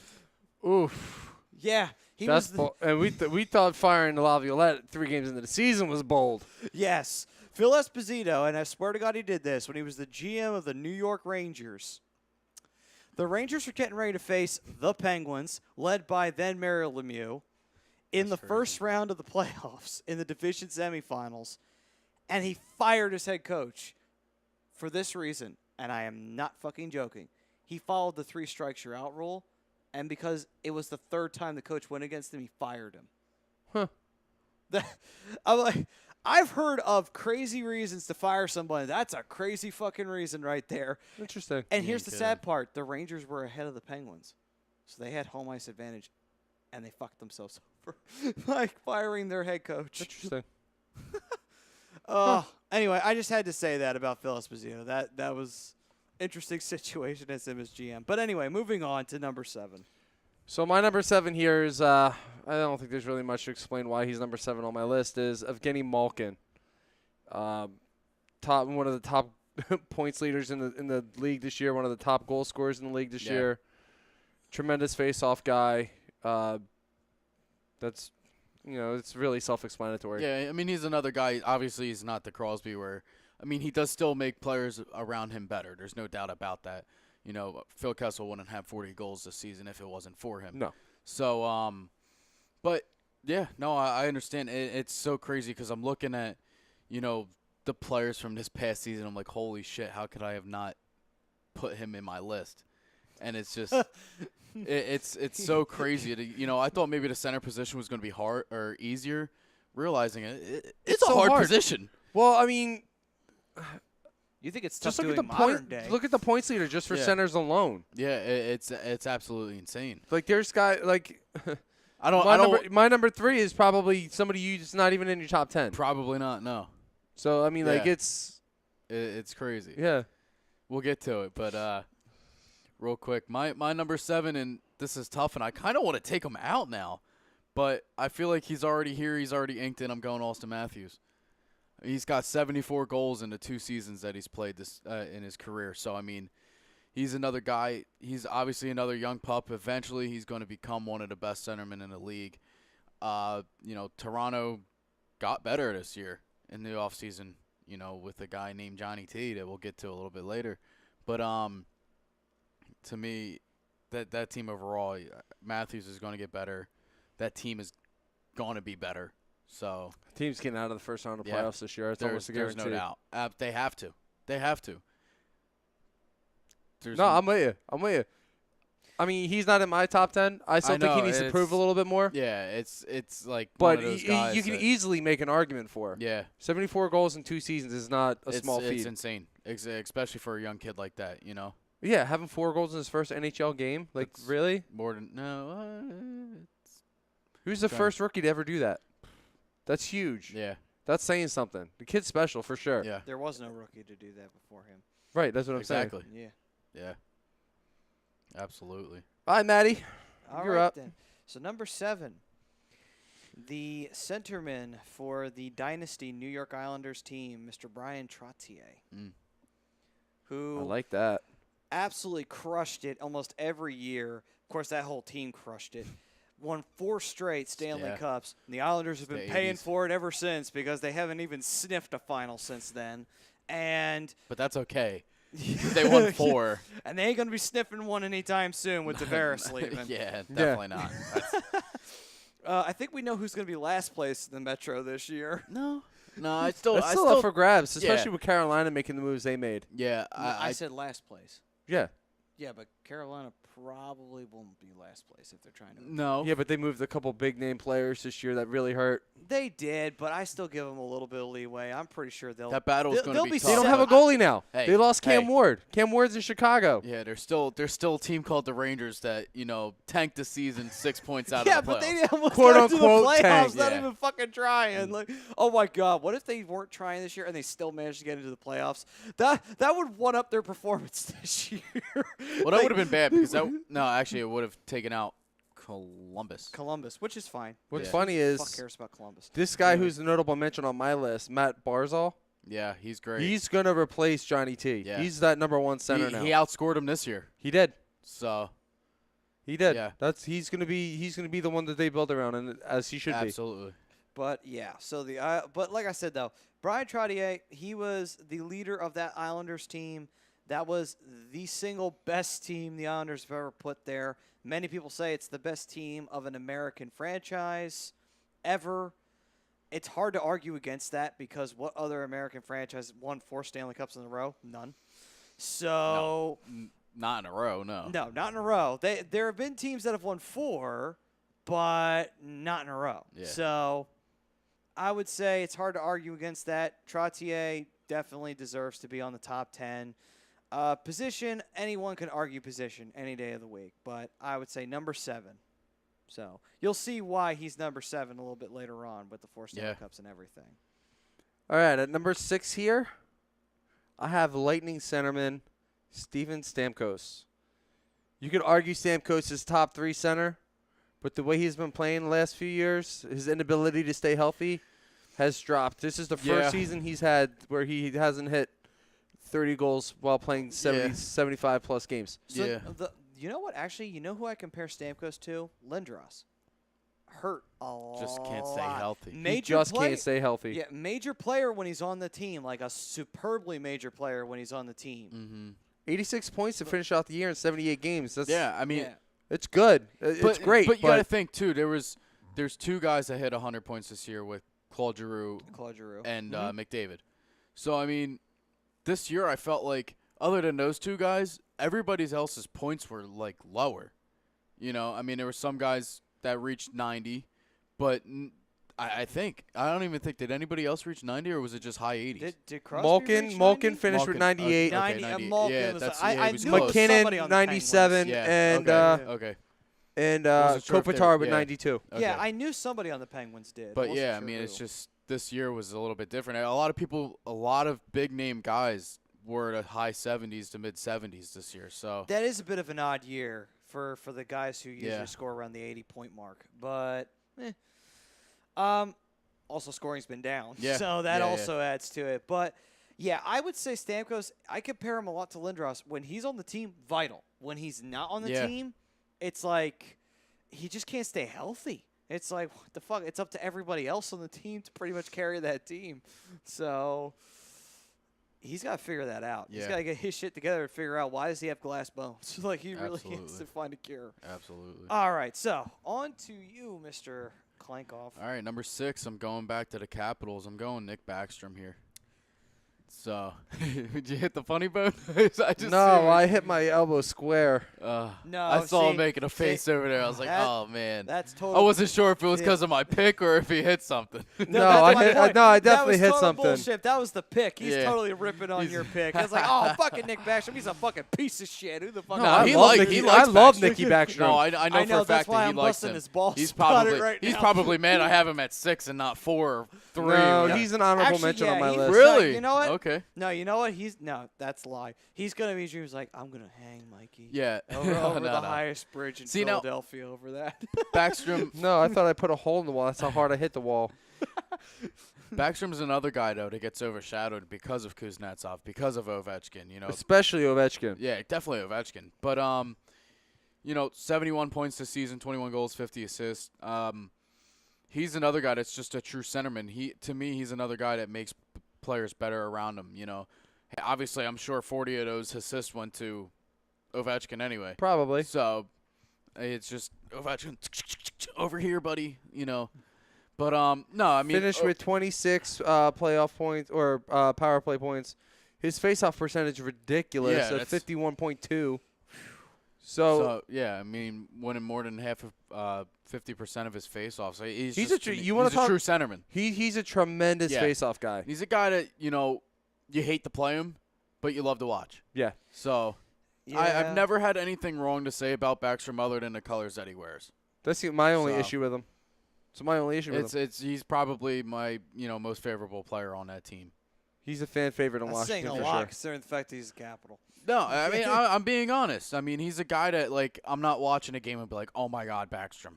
Oof. Yeah, That's bold. And we thought firing Laviolette 3 games into the season was bold. Yes. Phil Esposito, and I swear to God he did this, when he was the GM of the New York Rangers. The Rangers were getting ready to face the Penguins, led by then Mario Lemieux, in the first round of the playoffs in the division semifinals, and he fired his head coach for this reason, and I am not fucking joking. He followed the 3 strikes you're out rule, and because it was the 3rd time the coach went against him, he fired him. Huh. I'm like, I've heard of crazy reasons to fire somebody. That's a crazy fucking reason right there. Interesting. And here's the sad part. The Rangers were ahead of the Penguins. So they had home ice advantage, and they fucked themselves over by firing their head coach. Interesting. Anyway, I just had to say that about Phil Esposito. That was interesting situation as him as GM. But anyway, moving on to number 7. So my number 7 here is I don't think there's really much to explain why he's number 7 on my list is Evgeny Malkin. One of the top points leaders in the league this year, one of the top goal scorers in the league this year. Tremendous face-off guy. That's it's really self-explanatory. Yeah, I mean, he's another guy. Obviously, he's not the Crosby he does still make players around him better. There's no doubt about that. Phil Kessel wouldn't have 40 goals this season if it wasn't for him. No. So, but yeah, no, I understand. It's so crazy because I'm looking at, the players from this past season. I'm like, holy shit, how could I have not put him in my list? And it's just, it's so crazy. I thought maybe the center position was going to be hard or easier. Realizing it's a so hard hard. position. Well, I mean, You think it's tough just look doing at the modern day. Look at the points leader just for centers alone. Yeah, it's absolutely insane. Like there's guy like I don't. My number 3 is probably somebody you just not even in your top 10. Probably not. No. So I mean, like Yeah. it's crazy. yeah. We'll get to it, but real quick, my number 7, and this is tough, and I kind of want to take him out now, but I feel like he's already here. He's already inked in. I'm going Austin Matthews. He's got 74 goals in the 2 seasons that he's played this in his career. So, I mean, he's another guy. He's obviously another young pup. Eventually, he's going to become one of the best centermen in the league. Toronto got better this year in the offseason, with a guy named Johnny T that we'll get to a little bit later. But to me, that team overall, Matthews is going to get better. That team is going to be better. So Team's getting out of the first round of playoffs this year. It's almost a there's guarantee. no doubt. They have to. I'm with you. I mean, he's not in my top 10. I still think he needs to prove a little bit more. Yeah, it's like But one of those guys you can easily make an argument for. Yeah. 74 goals in 2 seasons is not a small feat. It's insane, especially for a young kid like that, Yeah, having 4 goals in his first NHL game. Like, really? More than no. Who's the first rookie to ever do that? That's huge. Yeah. That's saying something. The kid's special for sure. Yeah. There was no rookie to do that before him. Right, that's what I'm saying. Exactly. Yeah. Yeah. Absolutely. All right, Maddie. All You're right, up. then. So number 7, the centerman for the Dynasty New York Islanders team, Mr. Brian Trottier, who I like that. absolutely crushed it almost every year. Of course, that whole team crushed it. won 4 straight Stanley Yeah. Cups. And the Islanders have It's been the paying 80s. for it ever since because they haven't even sniffed a final since then. And But that's okay. They won 4. and they ain't going to be sniffing one anytime soon with Tavares leaving. Yeah, definitely not. I think we know who's going to be last place in the Metro this year. No, I still, It's still up for grabs, especially Yeah. with Carolina making the moves they made. Yeah, I said last place. Yeah. Yeah, but Carolina probably won't be last place if they're trying to. no. Yeah, but they moved a couple big name players this year that really hurt. They did, but I still give them a little bit of leeway. I'm pretty sure they'll. That battle is they'll- going to they'll be be tough. They don't set. have a goalie now. Hey, They lost Cam hey. Ward. Cam Ward's in Chicago. Yeah, there's still a team called the Rangers that tanked the season 6 points out Yeah, of the playoffs. but they almost Quote, got to the unquote, playoffs, tank. not Yeah. even fucking trying. Like, oh my god, what if they weren't trying this year and they still managed to get into the playoffs? That would one up their performance this year. Well, that would have been bad because actually, it would have taken out Columbus. Columbus, which is fine. What's Yeah. funny Fuck is cares about Columbus. this guy Anyway. who's a notable mention on my list, Matt Barzal, Yeah, he's great. he's going to replace Johnny T. Yeah. He's that number 1 center now. He outscored him this year. He did. So He did. Yeah. He's gonna be the one that they build around, and as he should absolutely. But yeah, so but like I said though, Brian Trottier, he was the leader of that Islanders team. That was the single best team the Islanders have ever put there. Many people say it's the best team of an American franchise ever. It's hard to argue against that because what other American franchise won 4 Stanley Cups in a row? None. So Not in a row, no. no, not in a row. There have been teams that have won 4, but not in a row. Yeah. So I would say it's hard to argue against that. Trottier definitely deserves to be on the top 10. Position, anyone can argue position any day of the week, but I would say number 7. So you'll see why he's number 7 a little bit later on with the 4 Stanley Yeah. Cups and everything. be. All right, at number 6 here, I have Lightning centerman Steven Stamkos. You could argue Stamkos is top 3 center, but the way he's been playing the last few years, his inability to stay healthy has dropped. This is the Yeah. first season he's had where he hasn't hit 30 goals while playing 70, Yeah. 75 plus games. So Yeah. you know what? Actually, you know who I compare Stamkos to? Lindros. Hurt a lot. Just can't stay healthy. He Major just play- can't stay healthy. Yeah, major player when he's on the team, like a superbly major player when he's on the team. Mm-hmm. 86 points to finish out the year in 78 games. That's, Yeah, I mean, Yeah. it's good. It's great. But you got to think too. There's 2 guys that hit 100 points this year with Claude Giroux Claude Giroux. and McDavid. So I mean, this year I felt like other than those 2 guys, everybody else's points were like lower. I mean there were some guys that reached 90, but I don't even think did anybody else reach 90 or was it just high 80s? Did Crosby reach 90? Malkin finished with Malkin, 98. okay, 90, 90. Malkin Yeah, was that's- I yeah, he I was knew close. it was somebody McKinnon on the 97 Yeah, and okay. and I wasn't sure if they- Kopitar with yeah. 92. Penguins. Yeah, Okay. I knew somebody on the Penguins did. But wasn't yeah, I sure mean, who. it's just this year was a little bit different. A lot of big name guys were at high 70s to mid 70s this year. So That is a bit of an odd year for the guys who usually Yeah. score around the 80-point mark. But also scoring's been down. Yeah. So that Yeah, yeah. also adds to it. But yeah, I would say Stamkos, I compare him a lot to Lindros. When he's on the team, vital. When he's not on the Yeah. team, it's like he just can't stay healthy. It's like, what the fuck? It's up to everybody else on the team to pretty much carry that team. So he's got to figure that out. He's Yeah. got to get his shit together and figure out why does he have glass bones. Like he really has Absolutely. to find a cure. absolutely. All right, so on to you, Mr. Klankoff. All right, number 6. I'm going back to the Capitals. I'm going Nick Backstrom here. So, did you hit the funny bone? No, I hit my elbow square. No, I saw see, him making a face over there. I was like, that- oh man. That's I total. wasn't sure if it was Yeah. because of my pick or if he hit something. No, that's my I point. definitely That was hit total something. Bullshit. That was the pick. He's Yeah. totally ripping on your pick. I was like, oh, fucking Nick Backstrom. He's a fucking piece of shit. Who the fuck? No, I he love likes- Nicky, he likes I love Backstrom. Nicky Backstrom. No, I know I for know, a that's fact why that he I'm likes busting him. his balls He's about it probably right he's now. probably mad I have him at 6 and not 4 or 3. No, Yeah. he's an honorable Actually, mention yeah, on my he's list. Really? You know what? Okay. No, you know what? No, that's a lie. He's gonna be. He was like, I'm gonna hang Mikey. Yeah. Over, No, over no, the no. highest bridge in See, now- Philadelphia. Over that. Backstrom No, I thought I put a hole in the wall. That's how hard I hit the wall. Backstrom's another guy though that gets overshadowed because of Kuznetsov, because of Ovechkin, Especially Ovechkin. Yeah, definitely Ovechkin. But 71 points this season, 21 goals, 50 assists. He's another guy that's just a true centerman. To me, he's another guy that makes players better around him. Obviously, I'm sure 40 of those assists went to Ovechkin anyway. Probably. So it's just Ovechkin over here, buddy. But no, I mean, finished with 26 playoff points or power play points. His faceoff percentage ridiculous at 51.2. So yeah, I mean, winning more than half of 50% of his faceoffs. So he's a a true centerman. He's a tremendous faceoff guy. He's a guy that you hate to play him, but you love to watch. Yeah. So I've never had anything wrong to say about Backstrom other than the colors that he wears. That's my only issue with him. It's my only issue with him. He's probably my most favorable player on that team. He's a fan favorite in Washington. That's saying a lot considering the fact that he's a Capital. No, I mean I'm being honest. I mean he's a guy that I'm not watching a game and be like, oh my God, Backstrom.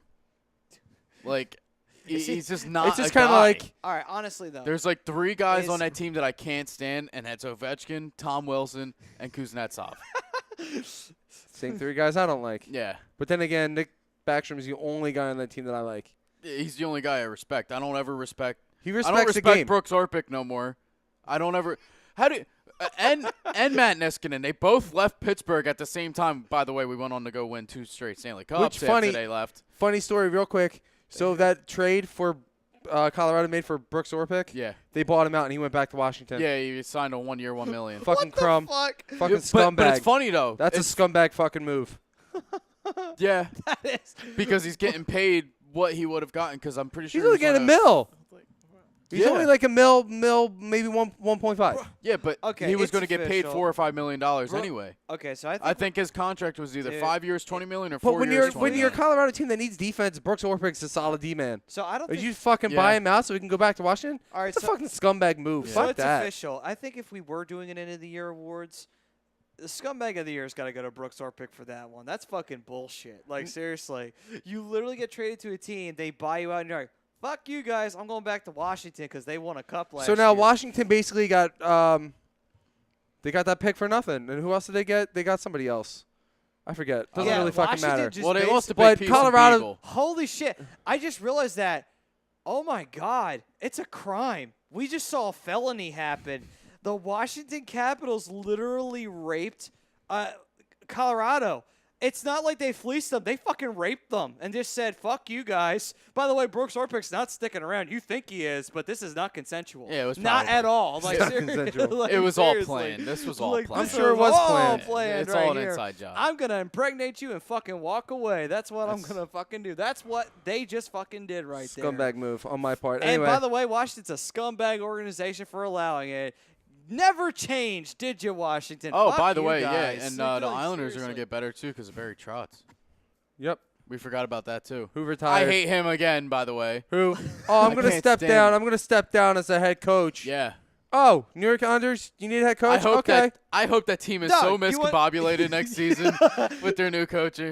He's just not. It's just kind of like. All right, honestly though. There's 3 guys on that team that I can't stand, and that's Ovechkin, Tom Wilson, and Kuznetsov. Same 3 guys I don't like. Yeah. But then again, Nick Backstrom is the only guy on that team that I like. He's the only guy I respect. I don't ever respect. He respects I don't respect the game. Brooks Orpik no more. I don't ever. How do and Matt Niskanen? They both left Pittsburgh at the same time. By the way, we went on to go win 2 straight Stanley Cups after they left. Funny story, real quick. So that trade for Colorado made for Brooks Orpik. Yeah. They bought him out and he went back to Washington. Yeah, he signed a 1 year, $1 million. Fucking crumb. Fuck? Fucking scumbag. But it's funny though. That's a scumbag fucking move. Yeah. That is. Because he's getting paid what he would have gotten. Because I'm pretty sure He's only getting a mil. He's only like a mil, maybe 1.5. Yeah, but he was going to get paid $4 or $5 million anyway. Okay, so I think his contract was either 5 years, $20 million, or 4 years. But when you're a Colorado team that needs defense, Brooks Orpik's a solid D-man. So I don't. Did you fucking buy him out so we can go back to Washington? All right, it's a fucking scumbag move. So Fuck it's that. official. I think if we were doing an end of the year awards, the scumbag of the year's got to go to Brooks Orpik for that one. That's fucking bullshit. Like seriously, you literally get traded to a team, they buy you out, and you're like, fuck you guys, I'm going back to Washington because they won a cup last year. So now Washington basically got they got that pick for nothing. And who else did they get? They got somebody else. I forget. Doesn't really fucking matter. Well, they lost a But big piece Colorado- of Beagle. Holy shit. I just realized that, oh my God, it's a crime. We just saw a felony happen. The Washington Capitals literally raped Colorado. It's not like they fleeced them. They fucking raped them and just said, fuck you guys. By the way, Brooks Orpik's not sticking around. You think he is, but this is not consensual. Yeah, it was not probably. at all. Like, not seriously, consensual. like, It was all seriously. planned. This was all Like, planned. I'm this sure it was all planned. planned It's right all an here. inside job. I'm going to impregnate you and fucking walk away. That's what I'm going to fucking do. That's what they just fucking did right there. Scumbag move on my part. And Anyway, by the way, Washington's a scumbag organization for allowing it. Never changed, did you, Washington? Oh, Fuck by the you way, guys. yeah, and Like, the Islanders are going seriously. to get better too because of Barry Trotz. yep. We forgot about that too. Who retired? I hate him again, by the way. Who? Oh, I'm I going to can't step stand down. him. I'm going to step down as a head coach. Yeah. Oh, New York Islanders, you need a head coach? I hope that team is No, so you want- miscombobulated next season with their new coach. All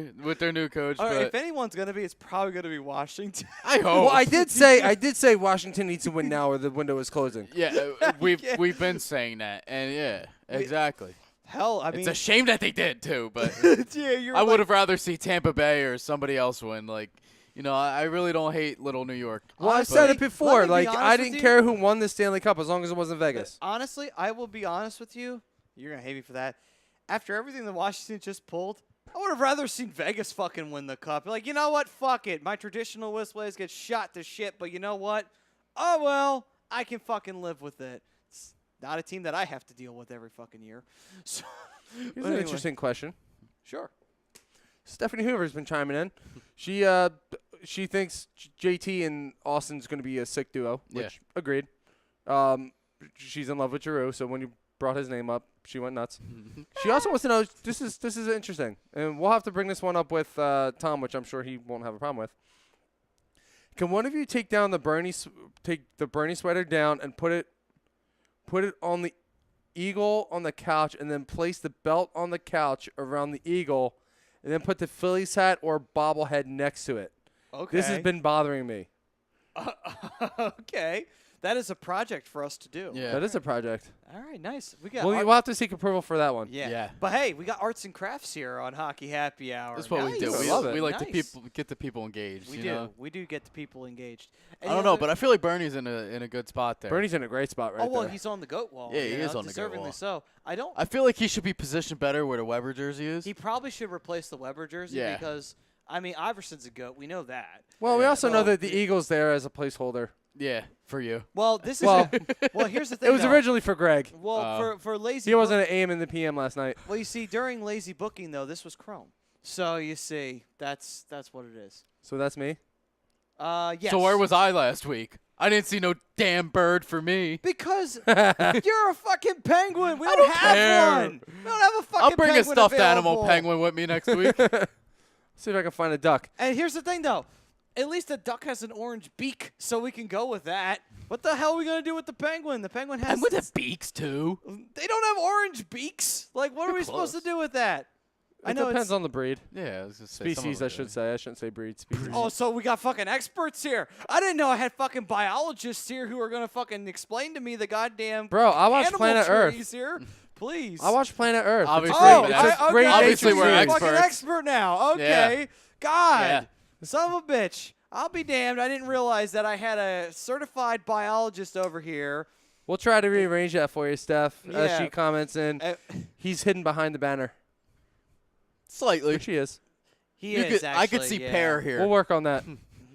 right, But if anyone's going to be, it's probably going to be Washington. I hope. Well, I did say Washington needs to win now or the window is closing. Yeah, we've been saying that, and yeah, exactly. Hell, I mean. It's a shame that they did too, but yeah, you're I like- would have rather see Tampa Bay or somebody else win. Like, I really don't hate little New York. Well, I've Honestly, said it before. let me be Like, honest I with didn't you. care who won the Stanley Cup as long as it wasn't Vegas. Honestly, I will be honest with you. You're going to hate me for that. After everything that Washington just pulled, I would have rather seen Vegas fucking win the cup. Like, you know what? Fuck it. My traditional Whistleways get shot to shit, but you know what? Oh, well, I can fucking live with it. It's not a team that I have to deal with every fucking year. So, Here's but an anyway. interesting question. Sure. Stephanie Hoover's been chiming in. She thinks JT and Austin's going to be a sick duo, which agreed. She's in love with Giroux, so when you brought his name up, she went nuts. She also wants to know, this is interesting, and we'll have to bring this one up with Tom, which I'm sure he won't have a problem with. Can one of you take down the Bernie sweater down and put it on the eagle on the couch, and then place the belt on the couch around the eagle, and then put the Phillies hat or bobblehead next to it? Okay. This has been bothering me. Okay. That is a project for us to do. Yeah. That is a project. All right, nice. We got. We'll have to seek approval for that one. Yeah. Yeah. But hey, we got arts and crafts here on Hockey Happy Hour. That's what we do. I love it. We like Nice. to get the people engaged. We you do. know? We do get the people engaged. I don't know, but I feel like Bernie's in a good spot there. Bernie's in a great spot right oh well, there. he's on the goat wall. Yeah, he you is know, on the goat deservingly wall. so. I feel like he should be positioned better where the Weber jersey is. He probably should replace the Weber jersey Yeah. because I mean Iverson's a goat. We know that. Well, we also know Well, that the Eagle's there as a placeholder. Yeah, for you. Well, this is Well, well. Here's the thing. It was though. originally for Greg. Well, for lazy. He wasn't at AM in the PM last night. Well, you see, during lazy booking though, this was Chrome. So you see, that's what it is. So that's me. Yes. So where was I last week? I didn't see no damn bird for me. Because you're a fucking penguin. We don't have care. one. We don't have a fucking I'll bring a penguin stuffed available. animal penguin with me next week. See if I can find a duck. And here's the thing, though. At least the duck has an orange beak, so we can go with that. What the hell are we gonna do with the penguin? The penguin has. and with the beaks too. They don't have orange beaks. Like, what are we supposed to close. do with that? I It know depends it's. on the breed. Yeah, I was gonna say some of Species, them I do. should say. I shouldn't say breed. Species. Oh, so we got fucking experts here. I didn't know I had fucking biologists here who are gonna fucking explain to me the goddamn Bro, I watch animal Planet Earth. trees here. Please. I watch Planet Earth. Obviously, Oh, but It's that's- a great obviously nature we're series. fucking experts. expert now. Okay. God. Yeah. Son of a bitch. I'll be damned. I didn't realize that I had a certified biologist over here. We'll try to rearrange that for you, Steph, as Yeah. she comments in. Uh, He's hidden behind the banner, Slightly. which he is. he You is could, I could actually, see yeah. pear here. We'll work on that.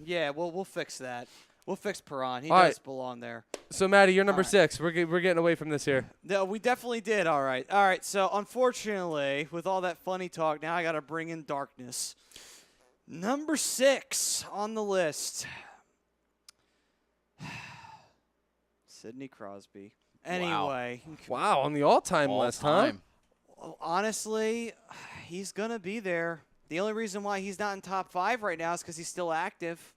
Yeah, we'll fix that. We'll fix Perron. He All does right. belong there. So, Maddie, you're number All right. 6. We're getting away from this here. No, we definitely did. All right. All right. So, unfortunately, with all that funny talk, now I got to bring in darkness. Number 6 on the list. Sidney Crosby. Anyway, Wow, on the all-time All list, time. honestly, he's going to be there. The only reason why he's not in top 5 right now is because he's still active.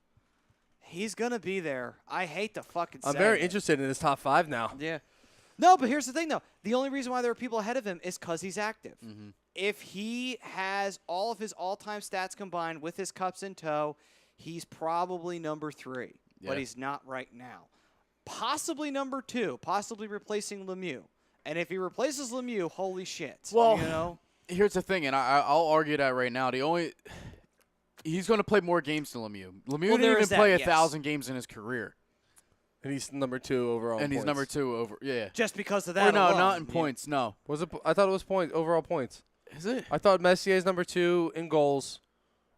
He's going to be there. I hate to fucking say I'm very it. interested in his top 5 now. Yeah. No, but here's the thing, though. The only reason why there are people ahead of him is because he's active. Mm-hmm. If he has all of his all-time stats combined with his cups in tow, he's probably number 3. Yeah. But he's not right now. Possibly number 2, possibly replacing Lemieux. And if he replaces Lemieux, holy shit. Well, you know? Here's the thing, and I'll argue that right now. He's going to play more games than Lemieux. Lemieux Well, there didn't is even play that, 1,000 games in his career, And he's number 2 overall. and he's points. number 2 over. Yeah. Just because of Or that no, alone, not in yeah. points. No. Was it? I thought it was overall points. Is it? I thought Messier's number 2 in goals.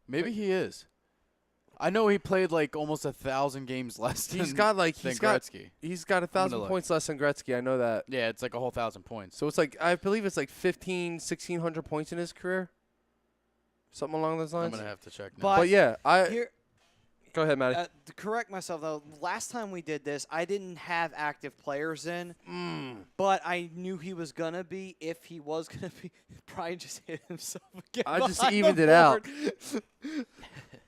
Maybe he is. I know he played like almost 1,000 games less than, He's got like than he's got Gretzky. 1,000 look. points less than Gretzky. I know that. Yeah, it's like a whole 1,000 points. So it's like I believe it's like 1,600 points in his career, something along those I'm lines. going to have to check now. But But yeah, Here, go ahead, Maddie. to correct myself, though, last time we did this, I didn't have active players in, but I knew he was going to be. If he was going to be, Brian just hit himself again. I just behind the evened it out. board.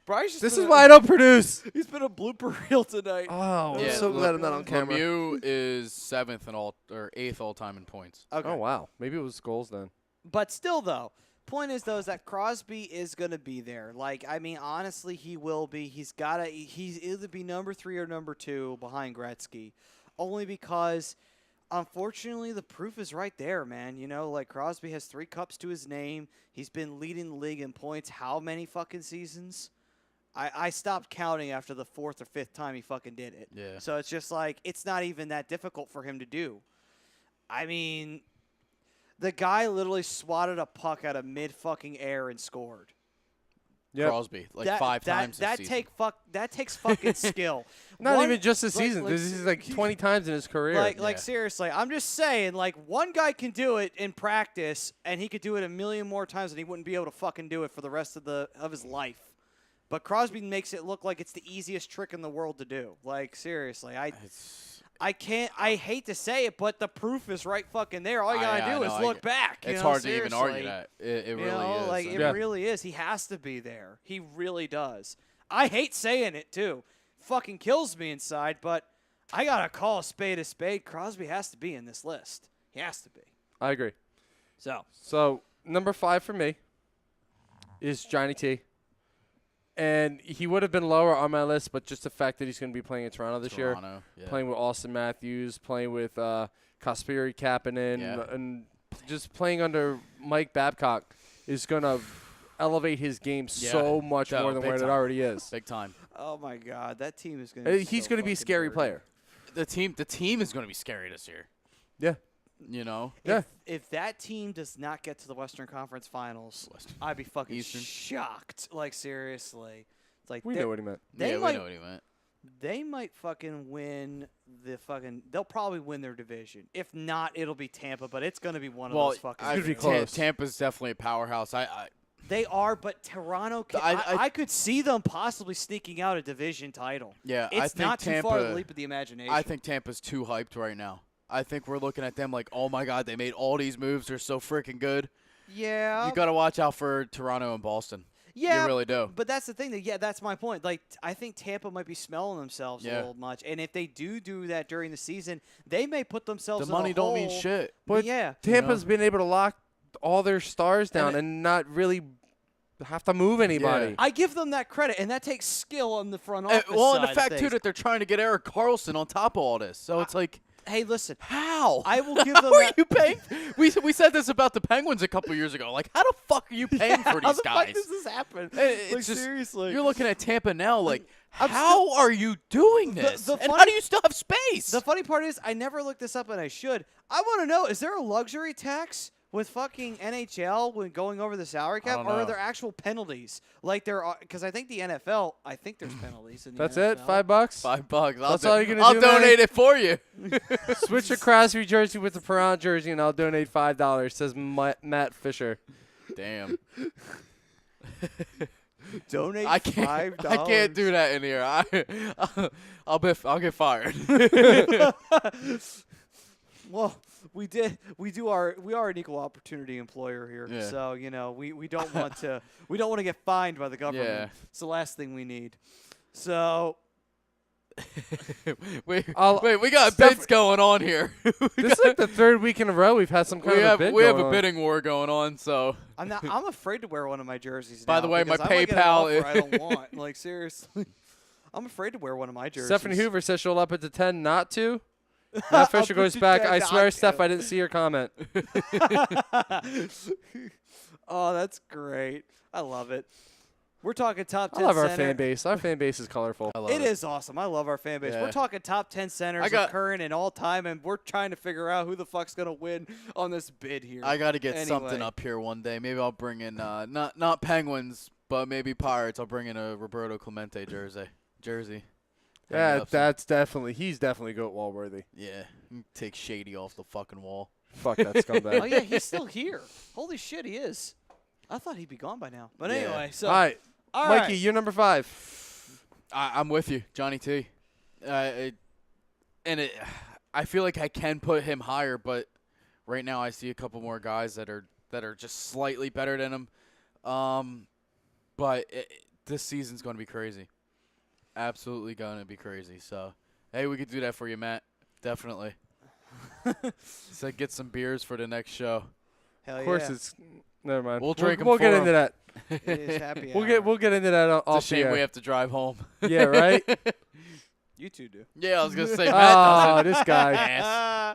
Brian's just This been is a- why I don't produce. He's been a blooper reel tonight. Oh, Yeah, I'm so glad I'm not on camera. Lemieux is 7th in all or 8th all time in points. Okay. Oh wow, maybe it was goals then. But still, though, point is, though, is that Crosby is going to be there. Like, I mean, honestly, he will be. He's either be number 3 or number 2 behind Gretzky. Only because, unfortunately, the proof is right there, man. You know, like, Crosby has 3 cups to his name. He's been leading the league in points how many fucking seasons? I stopped counting after the 4th or 5th time he fucking did it. Yeah. So it's just like, it's not even that difficult for him to do. I mean, the guy literally swatted a puck out of mid-fucking air and scored. Yep. Crosby, like 5 times this season. That takes fucking skill. Not One- even just this like- season. like- This is like 20 times in his career. Like Yeah. seriously, I'm just saying, like, one guy can do it in practice, and he could do it a million more times, and he wouldn't be able to fucking do it for the rest of his life. But Crosby makes it look like it's the easiest trick in the world to do. Like, seriously, I can't. I hate to say it, but the proof is right fucking there. All you gotta do is look back. It's you know, hard to even argue seriously. that. It You really know, is. like, I it mean, really is. He has to be there. He really does. I hate saying it, too. Fucking kills me inside, but I got to call a spade a spade. Crosby has to be in this list. He has to be. I agree. So, So number 5 for me is Johnny T. And he would have been lower on my list, but just the fact that he's going to be playing in Toronto this year, yeah. playing with Austin Matthews, playing with Kasperi Kapanen, and just playing under Mike Babcock is going to elevate his game so much more than what it already is. Big time. Oh, my God. That team is going to be He's going to be a scary player. The team is going to be scary this year. Yeah. You know? If that team does not get to the Western Conference Finals, I'd be fucking shocked. Like, seriously. It's like we know what he meant. We know what he meant. They might fucking win they'll probably win their division. If not, it'll be Tampa, but it's going to be one of those fucking It's gonna be close. Tampa's definitely a powerhouse. They are, but Toronto, I could see them possibly sneaking out a division title. Yeah, it's I think not Tampa, too far to leap of the imagination. I think Tampa's too hyped right now. I think we're looking at them like, oh, my God, they made all these moves. They're so freaking good. Yeah. You got to watch out for Toronto and Boston. Yeah. You really do. But that's the thing. That's my point. Like, I think Tampa might be smelling themselves a little much. And if they do that during the season, they may put themselves the in money a don't hole. mean shit. But Tampa's been able to lock all their stars down and not really have to move anybody. Yeah. I give them that credit, and that takes skill on the front office and the side fact, of too, things. that they're trying to get Erik Karlsson on top of all this. So it's like, hey, listen. How? I will give them How are that. you paying? We said this about the Penguins a couple years ago. Like, how the fuck are you paying for these how the guys? fuck does this happen? It's Like, just, seriously. You're looking at Tampa now like, I'm how are you doing this? the And how funny- do you still have space? The funny part is, I never looked this up, and I should. I want to know, is there a luxury tax with fucking NHL when going over the salary cap, don't or are know. there actual penalties? Like there are, because I think the NFL, I think there's penalties in the That's NFL. it? $5? $5. That's all you're gonna I'll do, donate man? it for you. Switch a Crosby jersey with the Perron jersey, and I'll donate $5, says Matt Fisher. Damn. Donate I can't. $5. I can't do that in here. I'll get fired. Well, we are an equal opportunity employer here, Yeah. so we don't want to get fined by the government. Yeah. It's the last thing we need. So wait, we got bids going on here. This is like the third week in a row we've had some kind of a bid we have going a on. bidding war going on. So I'm afraid to wear one of my jerseys. By now the way, my because I might get an PayPal offer I don't want. Like, seriously, I'm afraid to wear one of my jerseys. Stephanie Hoover says she'll up it to 10 not to. Matt Fisher goes back. I swear, Steph, I didn't see your comment. Oh, that's great. I love it. We're talking top 10 I love our center. fan base. Our fan base is colorful. I love It is awesome. I love our fan base. Yeah. We're talking top 10 centers of current and all time, and we're trying to figure out who the fuck's going to win on this bid here. I got to get Anyway. something up here one day. Maybe I'll bring in not Penguins, but maybe Pirates. I'll bring in a Roberto Clemente jersey. Yeah, he's definitely goat wall worthy. Yeah, take Shady off the fucking wall. Fuck that scumbag. Oh, yeah, he's still here. Holy shit, he is. I thought he'd be gone by now. But Yeah. anyway, so. All right, Mikey, you're number 5. I'm with you, Johnny T. I feel like I can put him higher, but right now I see a couple more guys that are just slightly better than him. But this season's going to be crazy. Absolutely going to be crazy. So, hey, we could do that for you, Matt. Definitely. So get some beers for the next show. Hell Of course, yeah. it's never mind. We'll drink 'em We'll get for into 'em. that. It is happy We'll hour. get into that off It's a the shame air. we have to drive home. Yeah, right. You two do. Yeah, I was going to say, Matt Oh, doesn't. this guy.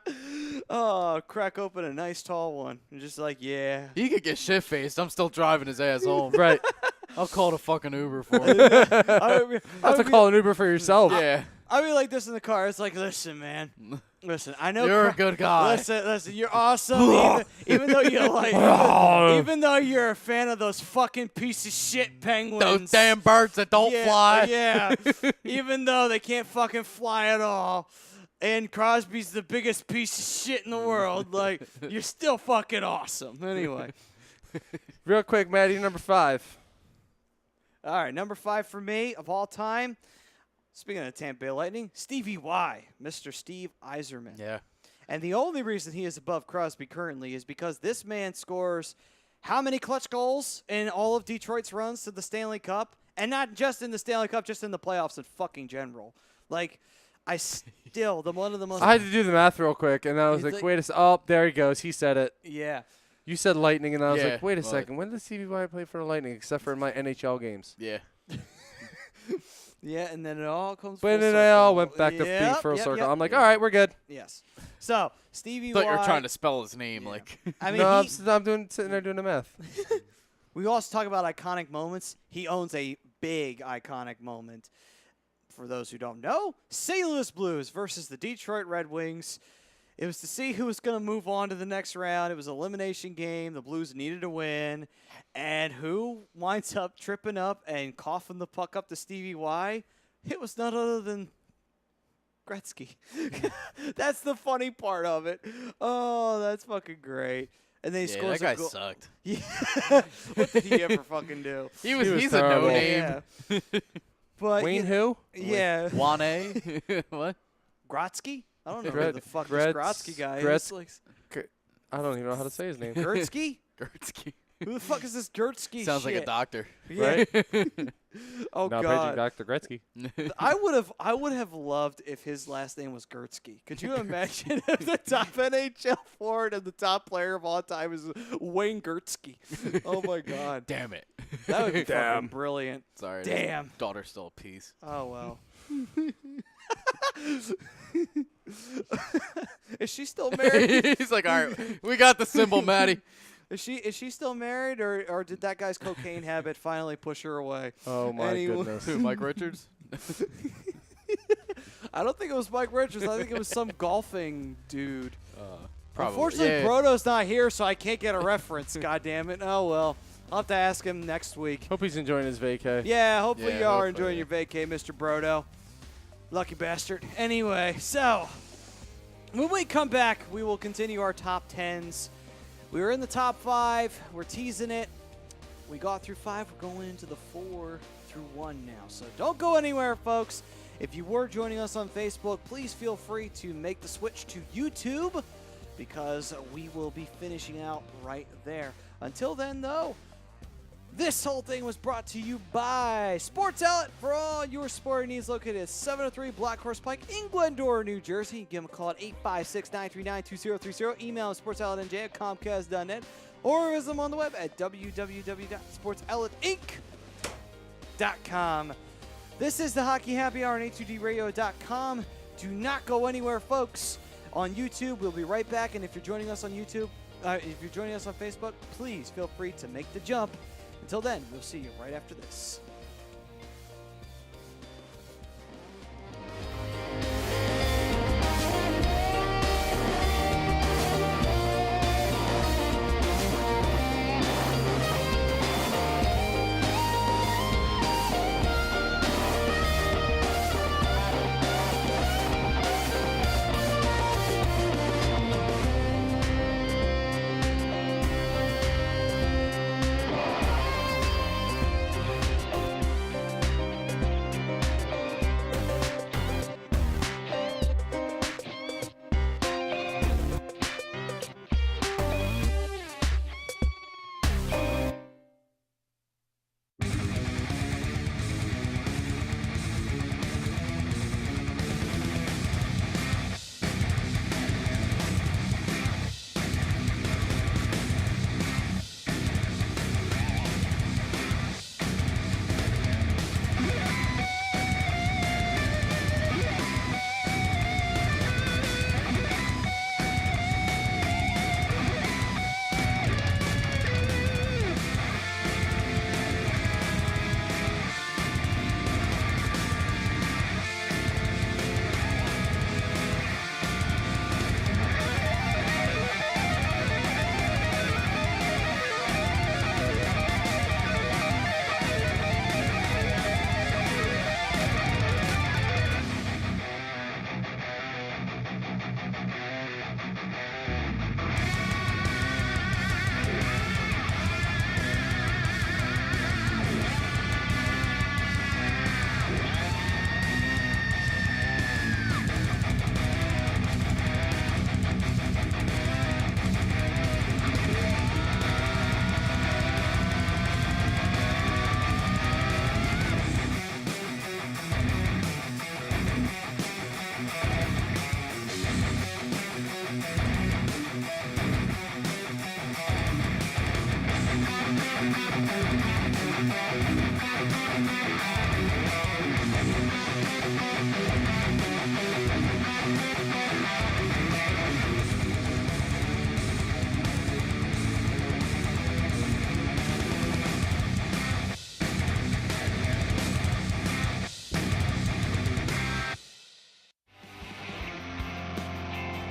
Oh, crack open a nice tall one. And just like, yeah. He could get shit-faced. I'm still driving his ass home. Right. I'll call the fucking Uber for him. You have to call an Uber for yourself. Yeah. I'll be like this in the car. It's like, listen, man. Listen, I know You're a good guy. Listen, you're awesome. even though you're like, even though you're a fan of those fucking piece of shit penguins. Those damn birds that don't fly. Yeah. Even though they can't fucking fly at all. And Crosby's the biggest piece of shit in the world. Like, you're still fucking awesome. Anyway. Real quick, Matt, you're number 5. All right, number 5 for me of all time. Speaking of Tampa Bay Lightning, Stevie Y, Mr. Steve Yzerman. Yeah. And the only reason he is above Crosby currently is because this man scores how many clutch goals in all of Detroit's runs to the Stanley Cup? And not just in the Stanley Cup, just in the playoffs in fucking general. Like, one of the most... I had to do the math real quick, and I was like, wait a second. Oh, there he goes. He said it. Yeah. You said Lightning, and I was Yeah, like, wait a well, second. When does Stevie Y play for the Lightning, except for in my NHL games? Yeah. Yeah, and then it all comes But full then circle. they all went back to being Yep, full yep, circle. yep. I'm like, all right, we're good. Yes. So, Stevie Thought Y. you were trying to spell his name, Yeah. like. I mean, No, he, I'm sitting there doing the math. we also talk about iconic moments. He owns a big iconic moment. For those who don't know, St. Louis Blues versus the Detroit Red Wings. It was to see who was going to move on to the next round. It was an elimination game. The Blues needed to win. And who winds up tripping up and coughing the puck up to Stevie Y? It was none other than Gretzky. That's the funny part of it. Oh, that's fucking great. And then he Yeah, scores that guy a goal. sucked. Yeah. What did he ever fucking do? He's a terrible. no name. Yeah. But Wayne who? Yeah. Wane? What? Grotzky? I don't know Gret- who the fuck Gretz- this Grotzky guy Gretz- is. Like, I don't even know how to say his name. Gertzky? Gertzky. Who the fuck is this Gertzky Sounds like a shit? doctor. Yeah. Right? Oh Now paging god. Dr. Gretzky. I would have loved if his last name was Gertzky. Could you imagine if the top NHL forward and the top player of all time is Wayne Gertzky? Oh my god. Damn it. That would be fucking Damn. brilliant. Sorry. Damn. his Daughter's still a piece. Oh well. Is she still married? He's like, all right, we got the symbol, Maddie. Is she still married, or did that guy's cocaine habit finally push her away? Oh my Anyone- goodness. Who, Mike Richards? I don't think it was Mike Richards. I think it was some golfing dude. Probably. Unfortunately, Yeah. Brodo's not here, so I can't get a reference. God damn it! Oh well, I'll have to ask him next week. Hope he's enjoying his vacay. Yeah, hopefully Yeah, you are hopefully, enjoying yeah. your vacay, Mr. Brodo. Lucky bastard. Anyway, so when we come back, we will continue our top 10s. We were in the top 5. We're teasing it. We got through 5. We're going into the 4 through 1 now. So don't go anywhere, folks. If you were joining us on Facebook, please feel free to make the switch to YouTube because we will be finishing out right there. Until then, though, this whole thing was brought to you by Sports Outlet for all your sporting needs, located at 703 Black Horse Pike in Glendora, New Jersey. Give them a call at 856-939-2030. Email sportsoutletnj@comcast.net or visit them on the web at www.sportsoutletinc.com. This is the Hockey Happy Hour on a2dradio.com. Do not go anywhere, folks. On YouTube, we'll be right back. And if you're joining us on YouTube, if you're joining us on Facebook, please feel free to make the jump. Until then, we'll see you right after this.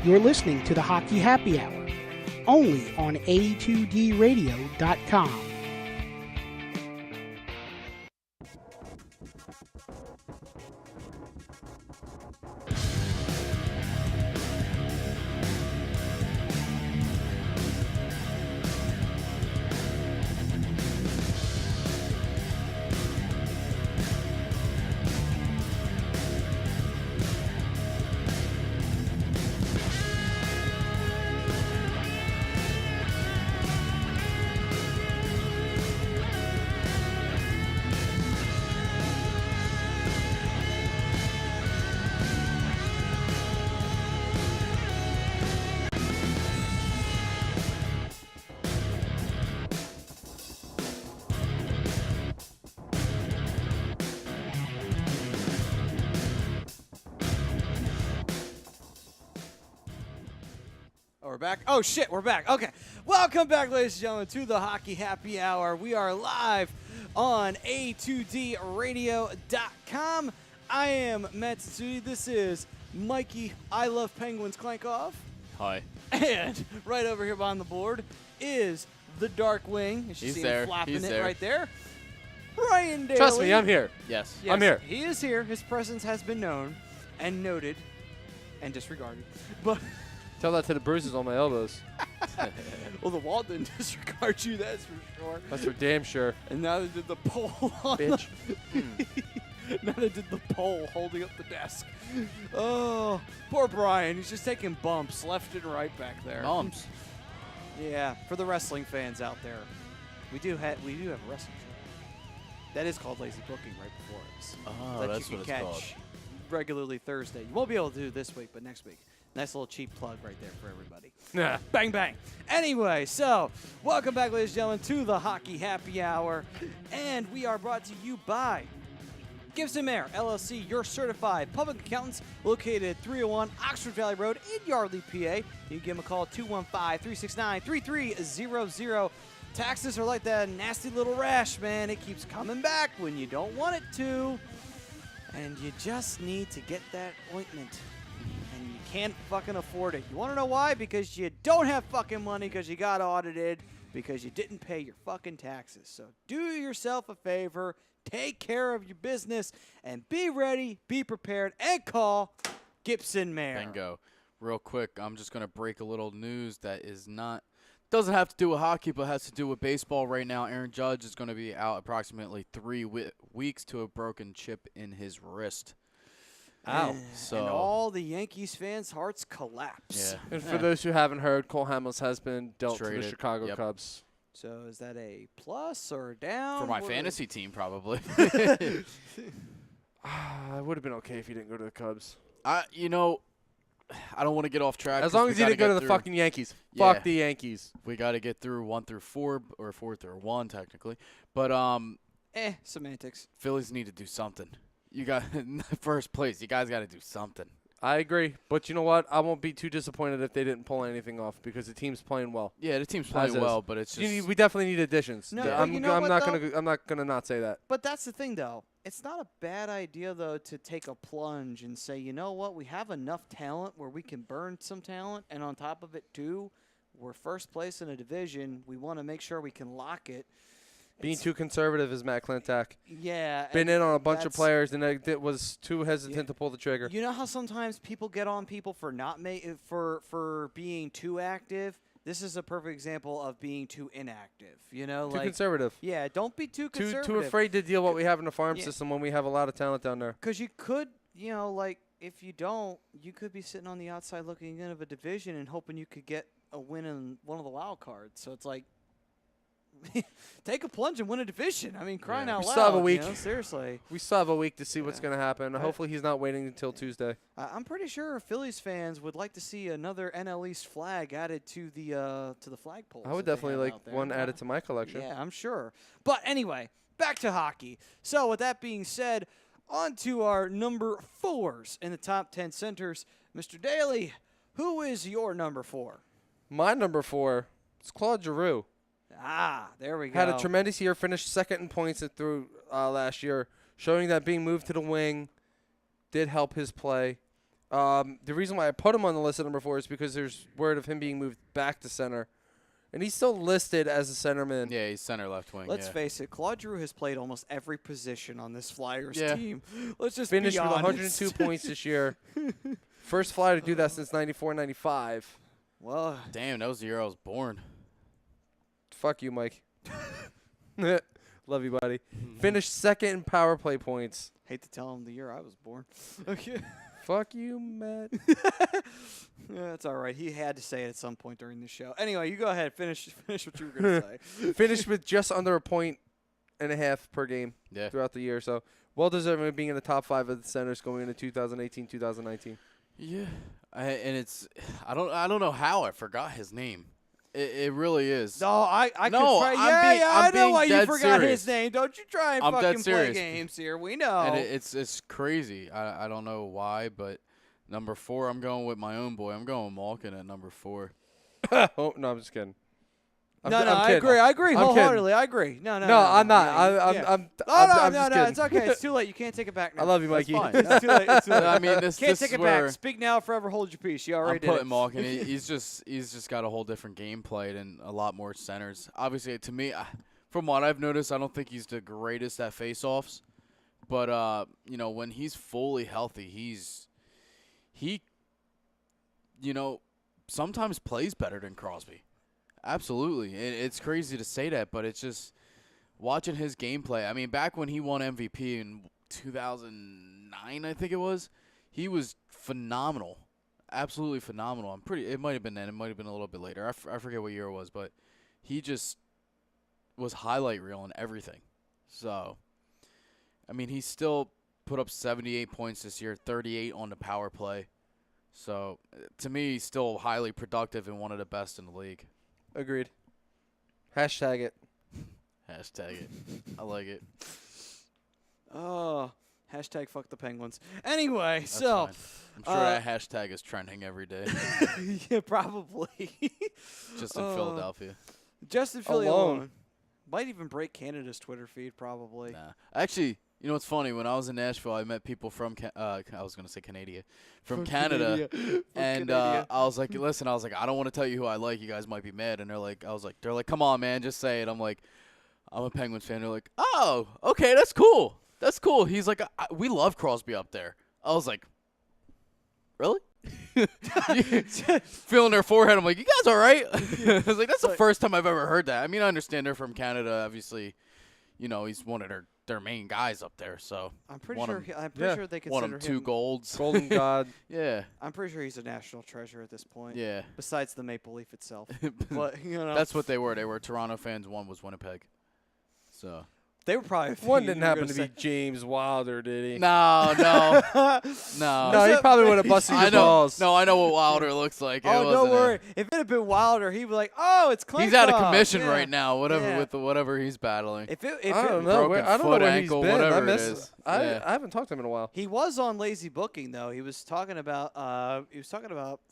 You're listening to the Hockey Happy Hour, only on A2DRadio.com. We're back. Oh, shit, we're back. Okay. Welcome back, ladies and gentlemen, to the Hockey Happy Hour. We are live on A2DRadio.com. I am Matt Tsutsuki. This is Mikey, I Love Penguins Klankoff. Hi. And right over here behind the board is the Dark Wing. You should He's see there. him flapping He's it there. right there. Ryan Daly. Trust me, I'm here. Yes. Yes, I'm here. He is here. His presence has been known and noted and disregarded. But Tell that to the bruises on my elbows. well, the wall didn't disregard you, that's for sure. That's for damn sure. And now they did the pole on Bitch. now they did the pole holding up the desk. Oh, poor Brian. He's just taking bumps left and right back there. Bumps. Yeah, for the wrestling fans out there, we do have a wrestling show. That is called Lazy Booking right before us. Oh, that that's you what can it's catch called. regularly Thursday. You won't be able to do this week, but next week. Nice little cheap plug right there for everybody. Nah. Bang, bang. Anyway, so welcome back, ladies and gentlemen, to the Hockey Happy Hour. And we are brought to you by Gibson Mayer, LLC, your certified public accountants, located at 301 Oxford Valley Road in Yardley, PA. You can give them a call at 215-369-3300. Taxes are like that nasty little rash, man. It keeps coming back when you don't want it to. And you just need to get that ointment. And you can't fucking afford it. You want to know why? Because you don't have fucking money because you got audited because you didn't pay your fucking taxes. So do yourself a favor, take care of your business, and be ready, be prepared, and call Gibson Mayer. Bingo. Real quick, I'm just going to break a little news that doesn't have to do with hockey, but has to do with baseball right now. Aaron Judge is going to be out approximately 3 weeks to a broken chip in his wrist. Ow. And all the Yankees fans' hearts collapse. Yeah. And for those who haven't heard, Cole Hamels has been dealt to Traded. the Chicago Yep. Cubs. So is that a plus or a down? For my What fantasy team, probably. It would have been okay if he didn't go to the Cubs. I don't want to get off track. As 'cause long we as he gotta didn't go get to the through- fucking Yankees. Yeah. Fuck the Yankees. We got to get through 1 through 4, or 4 through 1, technically. But Semantics. Phillies need to do something. You got in first place. You guys got to do something. I agree. But you know what? I won't be too disappointed if they didn't pull anything off because the team's playing well. Yeah, the team's As playing is. well, but it's just We definitely need additions. No, I'm, but you know I'm what, not though? gonna. I'm not gonna not say that. But that's the thing, though. It's not a bad idea, though, to take a plunge and say, you know what? We have enough talent where we can burn some talent. And on top of it, too, we're first place in a division. We want to make sure we can lock it. Being too conservative is Matt Klentak. Yeah. Been and in on a bunch of that's- players and it was too hesitant to pull the trigger. You know how sometimes people get on people for not for being too active? This is a perfect example of being too inactive. You know, Too like conservative. yeah, don't be too conservative. Too afraid to deal what we have in the farm Yeah. system when we have a lot of talent down there. Because you could, you know, like if you don't, you could be sitting on the outside looking in of a division and hoping you could get a win in one of the wild cards. So it's like, take a plunge and win a division. I mean, crying out We loud. still have a week. You know, seriously. We still have a week to see what's Yeah. going to happen. Hopefully he's not waiting until Tuesday. I'm pretty sure Phillies fans would like to see another NL East flag added to the flagpole. I would definitely like one added to my collection. Yeah, I'm sure. But anyway, back to hockey. So with that being said, on to our number 4s in the top 10 centers. Mr. Daly, who is your number 4? My number 4 is Claude Giroux. Ah, there we go. Had a tremendous year, finished second in points through last year, showing that being moved to the wing did help his play. The reason why I put him on the list at number 4 is because there's word of him being moved back to center. And he's still listed as a centerman. Yeah, he's center left wing. Let's face it, Claude Giroux has played almost every position on this Flyers Yeah. team. Let's just Finished be with honest. 102 points this year. First Flyer to do that since 94-95. Well, Damn, that was the year I was born. Fuck you, Mike. Love you, buddy. Finished second in power play points. hate to tell him the year I was born. Okay. Fuck you, Matt. Yeah, that's all right. He had to say it at some point during the show. Anyway, you go ahead. Finish what you were going to say. Finished with just under a point and a half per game Yeah. throughout the year. So well-deserving of being in the top 5 of the centers going into 2018-2019. Yeah. I don't know how I forgot his name. It really is. No, I No, could try. I'm Yeah, being- yeah, I'm I know being why you dead forgot serious. his name. Don't you try and I'm dead fucking play serious. games here. We know. And it's crazy. I don't know why, but number 4, I'm going with my own boy. I'm going Malkin at number 4. Oh, no, I'm just kidding. I'm I kidding. agree. I agree I'm wholeheartedly. I agree. No, No, I'm not. Yeah, yeah. I'm No, just no, kidding. it's okay. It's too late. You can't take it back now. I love you, That's Mikey. fine. It's too late. It's too late. I mean, this Can't this take is it where back. Speak now, forever hold your peace. You already I'm did putting it. Malkin. He's just got a whole different game played and a lot more centers. Obviously, to me, from what I've noticed, I don't think he's the greatest at faceoffs. But when he's fully healthy, he sometimes plays better than Crosby. Absolutely. It's crazy to say that, but it's just watching his gameplay. I mean, back when he won MVP in 2009, I think it was, he was phenomenal. Absolutely phenomenal. It might have been then. It might have been a little bit later. I forget what year it was, but he just was highlight reel in everything. So, I mean, he still put up 78 points this year, 38 on the power play. So, to me, he's still highly productive and one of the best in the league. Agreed. Hashtag it. Hashtag it. I like it. Oh, hashtag fuck the Penguins. Anyway, That's so. fine. I'm sure that hashtag is trending every day, Yeah, probably. just in Philadelphia. Just in Philly Alone. alone. Might even break Canada's Twitter feed, probably. Nah. Actually, you know what's funny? When I was in Nashville, I met people from I was gonna say Canada, from Canada, and I was like, listen, I don't want to tell you who I like. You guys might be mad, and they're like, come on, man, just say it. I'm like, I'm a Penguins fan. They're like, oh, okay, that's cool. That's cool. He's like, we love Crosby up there. I was like, really? Feeling their forehead. I'm like, you guys all right? I was like, that's the first time I've ever heard that. I mean, I understand they're from Canada. Obviously, he's one of their main guys up there. So I'm pretty won sure. him- I'm pretty sure they won consider him 2 him. golds. Golden God. Yeah, I'm pretty sure he's a national treasure at this point. yeah. Besides the Maple Leaf itself, but That's what they were. They were Toronto fans. One was Winnipeg. So they were probably. One thinking didn't you were happen gonna to be James Wilder, did he? no. No, he probably would have busted I your know. balls. No, I know what Wilder looks like. It Oh, wasn't don't a- worry. If it had been Wilder, he'd be like, "Oh, it's Klingkov." He's out of commission Yeah. right now. Whatever Yeah. with whatever he's battling. If I don't know. broken I don't know foot, where ankle, he's been. I whatever it miss. is. I Yeah. I haven't talked to him in a while. he was on Lazy Booking though, he was talking about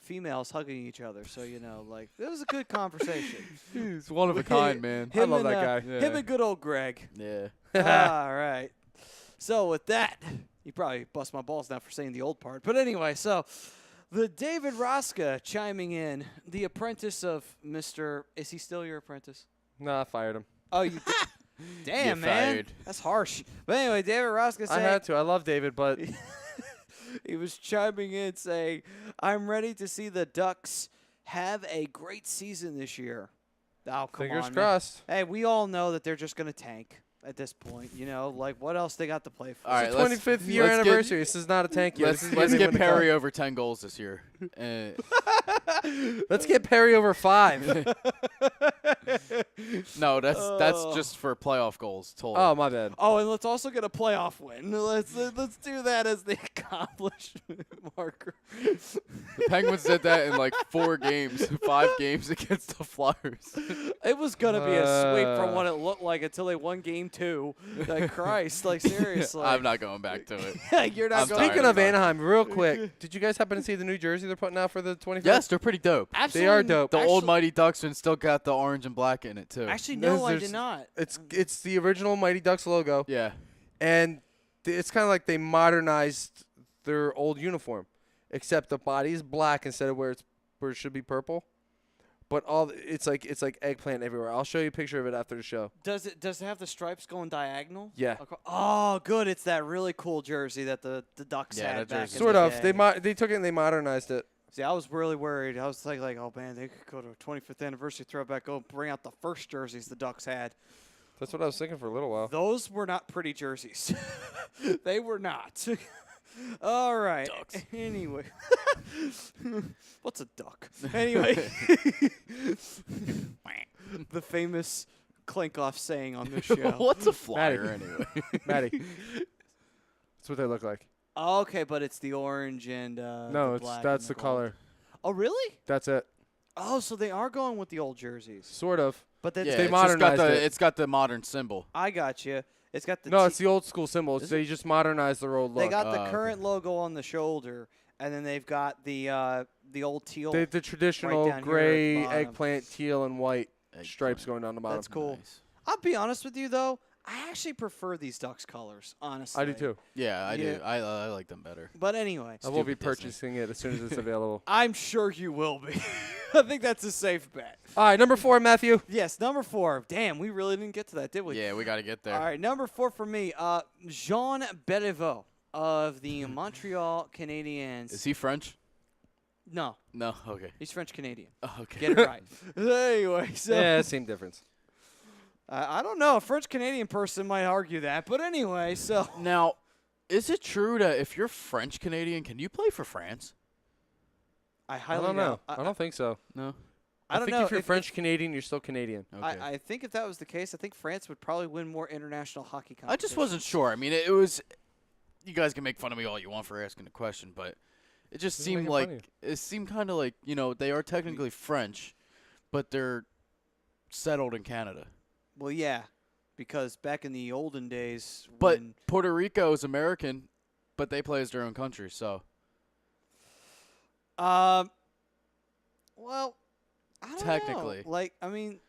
females hugging each other. So like it was a good conversation. He's one of a kind, man. I love and, that guy. Yeah. Him and good old Greg. Yeah. All right. So with that, you probably bust my balls now for saying the old part. But anyway, so the David Roska chiming in, the apprentice of Mr. Is he still your apprentice? Nah, I fired him. Oh, you. Damn, You're man. fired. That's harsh. But anyway, David Roska I saying had to. I love David, but he was chiming in saying, "I'm ready to see the Ducks have a great season this year." Oh, come fingers on, man. crossed. Hey, we all know that they're just going to tank at this point. Like what else they got to play for? All right, It's let's- 25th year let's get- anniversary. This is not a tank year. Let's This is where let's they get win the Perry cup. over 10 goals this year. Let's get Perry over 5. No, that's just for playoff goals. Total. Oh, my bad. Oh, and let's also get a playoff win. Let's do that as the accomplishment marker. The Penguins did that in like 4 games, 5 games against the Flyers. It was gonna be a sweep from what it looked like until they won Game 2. Like Christ, like seriously. I'm not going back to it. Yeah, you're not I'm going. tired Speaking of it. Anaheim, real quick, did you guys happen to see the new jersey they're putting out for the 25th? Yes, they're pretty dope. Absolutely, They are dope. The actually, old Mighty Ducksmen still got the orange and black in it too. Actually, no, I There's- did not. It's the original Mighty Ducks logo, yeah. and it's kind of like they modernized their old uniform. except the body is black instead of where it should be purple. But it's like eggplant everywhere. I'll show you a picture of it after the show. Does it have the stripes going diagonal? Yeah. Oh, good. It's that really cool jersey that the Ducks had that back jersey. in Sort the of. day. They took it and they modernized it. See, I was really worried. I was like, oh man, they could go to a 25th anniversary throwback, go bring out the first jerseys the Ducks had. That's what I was thinking for a little while. Those were not pretty jerseys. They were not. All right. Ducks. Anyway. What's a duck? Anyway. The famous clink-off saying on this show. What's a flyer Maddie. anyway? Maddie. That's what they look like. Oh, okay, but it's the orange and No, the black that's and the gold. color. Oh, really? That's it. Oh, so they are going with the old jerseys. Sort of. But that's Yeah, They it's just got modernized the it. it's got the modern symbol. I got you. It's got the No, T- it's the old school symbol. Is They just modernized their old look. they got the okay. current logo on the shoulder, and then they've got the old teal. the traditional down here at the gray, bottom. eggplant, teal, and white stripes Eggplant. going down the bottom. That's cool. Nice. I'll be honest with you though, I actually prefer these Ducks colors, honestly. I do too. Yeah, I Yeah. do. I like them better. But anyway, I will be Stupid Disney. purchasing it as soon as it's available. I'm sure you will be. I think that's a safe bet. All right, number 4, Matthew. Yes, number 4. Damn, we really didn't get to that, did we? Yeah, we got to get there. All right, number 4 for me, Jean Beliveau of the Montreal Canadiens. Is he French? No, No. Okay. he's French Canadian. Oh, okay. Get it right. Anyway, so Yeah, same difference. I don't know. A French Canadian person might argue that, but anyway, so Now, is it true that if you're French Canadian, can you play for France? I I highly don't know. doubt- I don't think so. No. I don't think know if you're French Canadian, you're still Canadian. Okay. I think if that was the case, I think France would probably win more international hockey competitions. I just wasn't sure. I mean, it was. You guys can make fun of me all you want for asking the question, but it just Who's seemed making like fun of it seemed kind of like they are technically French, but they're settled in Canada. Well, yeah, because back in the olden days, But when, Puerto Rico is American, but they play as their own country. So well, I don't Technically. know. Like, I mean,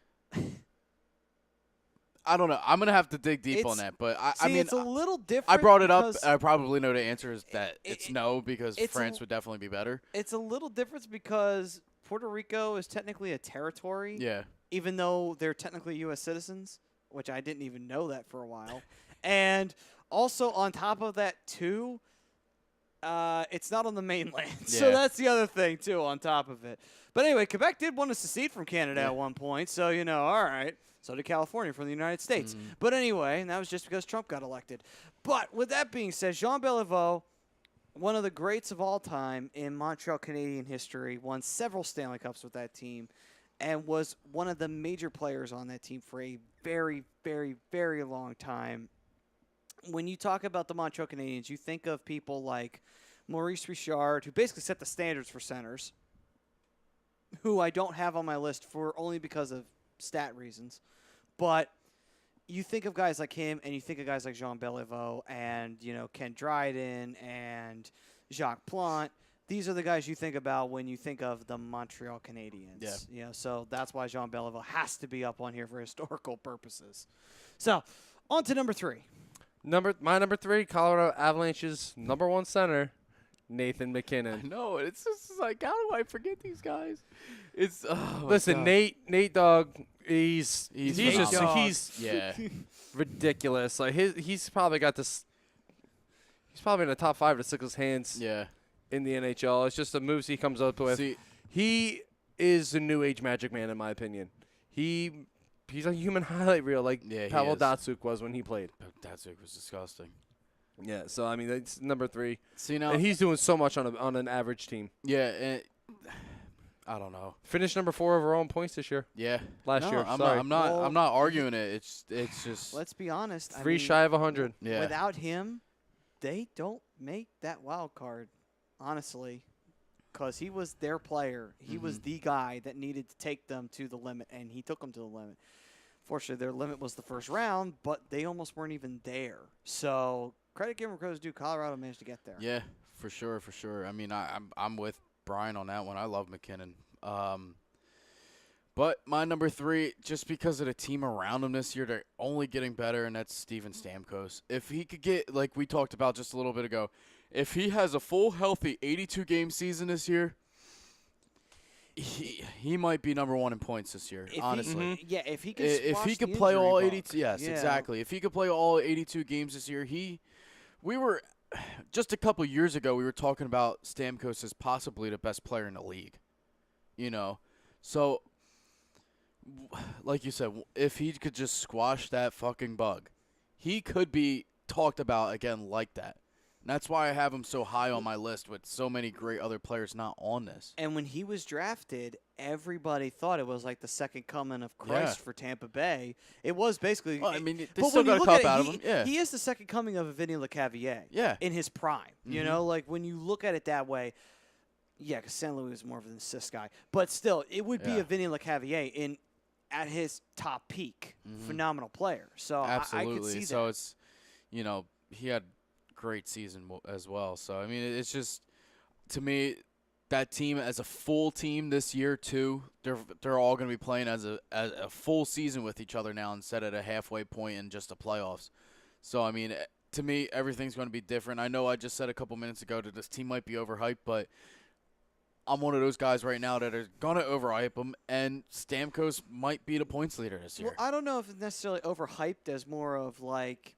I don't know. I'm gonna have to dig deep on It's- that. But I see, mean, it's a little different. I brought it up. because I probably know the answer is that it- it's no because it's a France l- would definitely be better. It's a little different because Puerto Rico is technically a territory, Yeah. even though they're technically U.S. citizens, which I didn't even know that for a while. And also on top of that, too, it's not on the mainland. So Yeah. that's the other thing, too, on top of it. But anyway, Quebec did want to secede from Canada Yeah. at one point. So, all right. So did California from the United States. Mhm. But anyway, and that was just because Trump got elected. But with that being said, Jean Beliveau, one of the greats of all time in Montreal Canadian history, won several Stanley Cups with that team and was one of the major players on that team for a very, very, very long time. When you talk about the Montreal Canadiens, you think of people like Maurice Richard, who basically set the standards for centers, who I don't have on my list for only because of stat reasons. But you think of guys like him, and you think of guys like Jean Beliveau and, Ken Dryden and Jacques Plante. These are the guys you think about when you think of the Montreal Canadiens. Yeah. So that's why Jean Beliveau has to be up on here for historical purposes. So, on to number 3. My number 3, Colorado Avalanche's number 1 center, Nathan I McKinnon. know. It's just like, how do I forget these guys? It's Listen, Nate Dogg, he's phenomenal. he's yeah. ridiculous. Like he's probably got this. He's probably in the top 5 to sickest hands Yeah. in the NHL. It's just the moves he comes up with. See, He is the new age Magic Man, in my opinion. He's a human highlight reel, like Yeah, he Pavel is. Datsyuk was when he played. that was disgusting. Yeah, so I mean that's number 3, See now, and he's doing so much on an average team. yeah, I don't know. Finished number 4 overall in points this year. Yeah, Last No, year, I'm sorry. not. Well- I'm not arguing it. It's just. Let's be honest. 3 shy of 100. Yeah. Without him, they don't make that wild card, honestly, because he was their player. He was the guy that needed to take them to the limit, and he took them to the limit. Fortunately, their limit was the first round, but they almost weren't even there. So credit given where credit's due. Colorado managed to get there. Yeah, for sure, for sure. I mean, I'm with Brian on that one. I love McKinnon. But my number 3, just because of the team around him this year, they're only getting better, and that's Steven Stamkos. If he could get, like we talked about just a little bit ago, if he has a full, healthy 82-game season this year, he might be number 1 in points this year, honestly. If he could If he squash could the play all injury 82, bug. yes, Yeah. exactly. If he could play all 82 games this year, we were just a couple years ago. We were talking about Stamkos as possibly the best player in the league. You know, so like you said, if he could just squash that fucking bug, he could be talked about again like that. And that's why I have him so high on my list with so many great other players not on this. And when he was drafted, everybody thought it was like the second coming of Christ for Tampa Bay. It was basically. Well, I mean, they but still when you got a look cup at it, out of him. Yeah. He is the second coming of a Vinny LeCavalier. Yeah. In his prime, you Mhm. know, like when you look at it that way. Yeah, because St. Louis is more of an assist guy, but still, it would be Yeah. a Vinny LeCavalier at his top peak. Mhm. Phenomenal player. So Absolutely. I could see so that. it's, he had great season as well. So I mean, it's just, to me, that team as a full team this year too. They're all going to be playing as a full season with each other now instead of a halfway point in just the playoffs. So I mean, to me, everything's going to be different. I know I just said a couple minutes ago that this team might be overhyped, but I'm one of those guys right now that are going to overhype them, and Stamkos might be the points leader this year. Well, I don't know if it's necessarily overhyped as more of like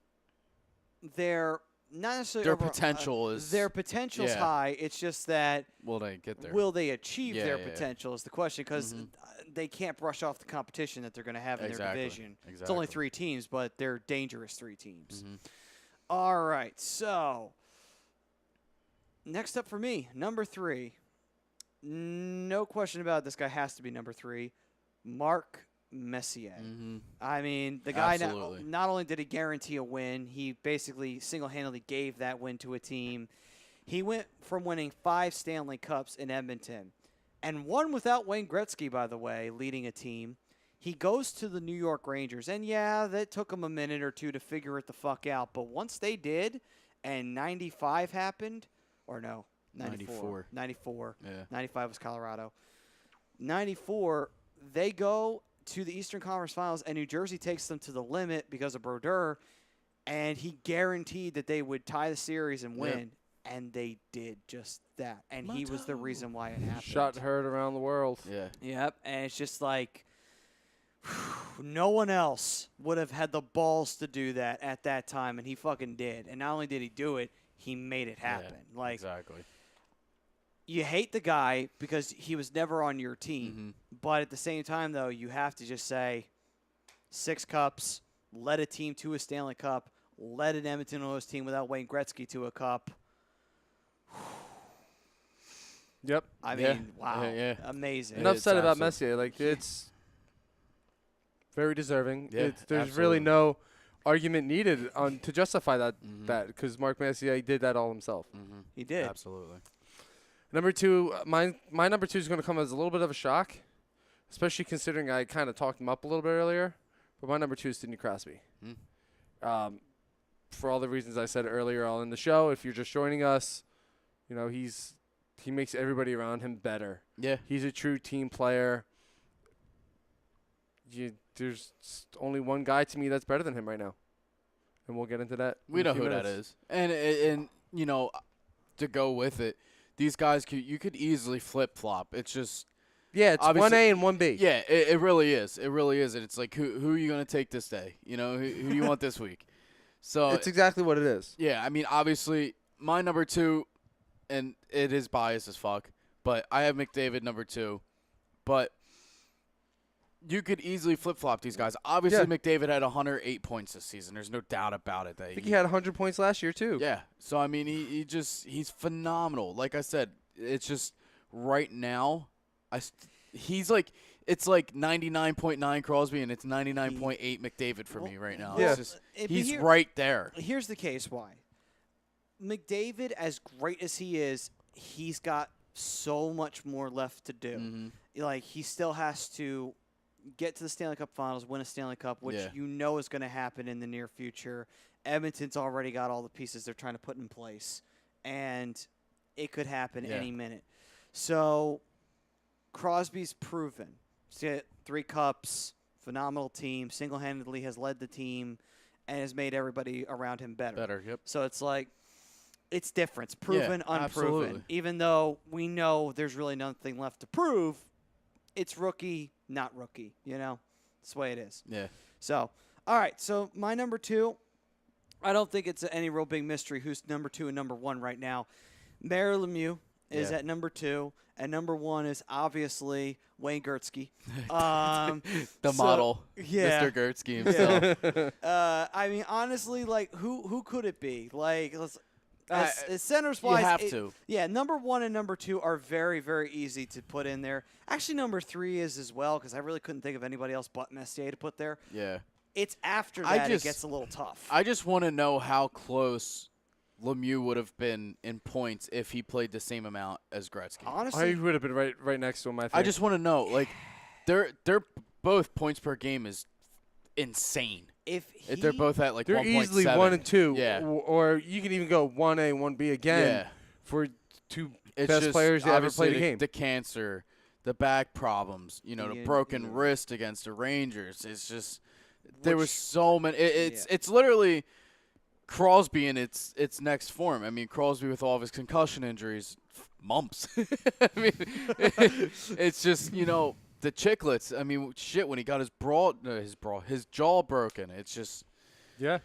their not necessarily Their potential is their potential's yeah. high. It's just that Will they get there? will they achieve Yeah, their yeah, yeah. potential is the question because Mhm. they can't brush off the competition that they're going to have in their Exactly. division. Exactly. It's only 3 teams, but they're dangerous 3 teams. Mhm. All right, so next up for me, number 3. No question about it, this guy has to be number 3, Mark Messier. Mhm. I mean, the guy Absolutely. not only did he guarantee a win, he basically single-handedly gave that win to a team. He went from winning 5 Stanley Cups in Edmonton and one without Wayne Gretzky, by the way, leading a team. He goes to the New York Rangers, and yeah, that took him a minute or two to figure it the fuck out. But once they did, and 95 happened, or no, 94. 94. Yeah. 95 was Colorado. 94, they go to the Eastern Conference Finals, and New Jersey takes them to the limit because of Brodeur, and he guaranteed that they would tie the series and win, and they did just that. And he was the reason why it happened. Shot heard around the world. Yeah. Yep, and it's just like no one else would have had the balls to do that at that time, and he fucking did. And not only did he do it, he made it happen. Yeah, Like, exactly. you hate the guy because he was never on your team. But at the same time, though, you have to just say 6 cups, led a team to a Stanley Cup, led an Edmonton Oilers team without Wayne Gretzky to a cup. Yep. I Yeah. mean, wow. Yeah. Amazing. Enough It's said about absolute- Messier. Like, it's very deserving. Yeah, There's really absolutely. no argument needed to justify that Mhm. because Mark Messier did that all himself. Mhm. He did. Absolutely. Number 2, my number 2 is going to come as a little bit of a shock, especially considering I kind of talked him up a little bit earlier. But my number 2 is Sidney Crosby. For all the reasons I said earlier on in the show, if you're just joining us, he makes everybody around him better. Yeah. He's a true team player. There's only one guy to me that's better than him right now, and we'll get into that. We in a know few who that minutes. is. And to go with it, these guys you could easily flip-flop. It's just Yeah, it's Obviously- 1A and 1B. yeah, it really is. It really is. And it's like who are you going to take this day? Who do you want this week? So It's exactly what it is. yeah, I mean, obviously, my number 2, and it is biased as fuck, but I have McDavid number 2. But you could easily flip-flop these guys. Obviously, Yeah. McDavid had 108 points this season. There's no doubt about it. I think he had 100 points last year too. Yeah. So, I mean, he's phenomenal. Like I said, it's just right now, he's like, it's like 99.9 Crosby, and it's 99.8 McDavid for me right now. Yeah. It's just, But he's here- right there. Here's the case why. McDavid, as great as he is, he's got so much more left to do. Mhm. Like, he still has to get to the Stanley Cup Finals, win a Stanley Cup, which Yeah. you know is going to happen in the near future. Edmonton's already got all the pieces they're trying to put in place, and it could happen Yeah. any minute. So Crosby's proven. He's got 3 cups, phenomenal team, single-handedly has led the team, and has made everybody around him better. Better, yep. So it's like, it's different. It's proven, unproven. absolutely. Even though we know there's really nothing left to prove, it's rookie, not rookie. That's the way it is. Yeah. So, all right. So my number 2, I don't think it's any real big mystery who's number 2 and number 1 right now. Mario Lemieux is at number 2, and number 1 is obviously Wayne Gretzky. The model, yeah. Mr. Gretzky himself. I mean, honestly, like who could it be? Like, as centers wise, You have to. Yeah, number 1 and number 2 are very, very easy to put in there. Actually, number 3 is as well because I really couldn't think of anybody else but Messier to put there. Yeah. It's after that it gets a little tough. I just want to know how close Lemieux would have been in points if he played the same amount as Gretzky. Honestly, I would have been right next to him. I think. I just want to know, like, they're both points per game is insane. if They're both at like they're 1.7. easily 1 and 2. Yeah. Or you can even go 1A, 1B again Yeah. for two It's best just players to ever obviously played a game. The cancer, the back problems, the Yeah, broken yeah. wrist against the Rangers. It's just there was Which- so many. It's literally Crosby in its next form. I mean, Crosby with all of his concussion injuries, mumps. I mean, it's just the chiclets. I mean, shit. When he got his jaw broken, it's just. Yeah.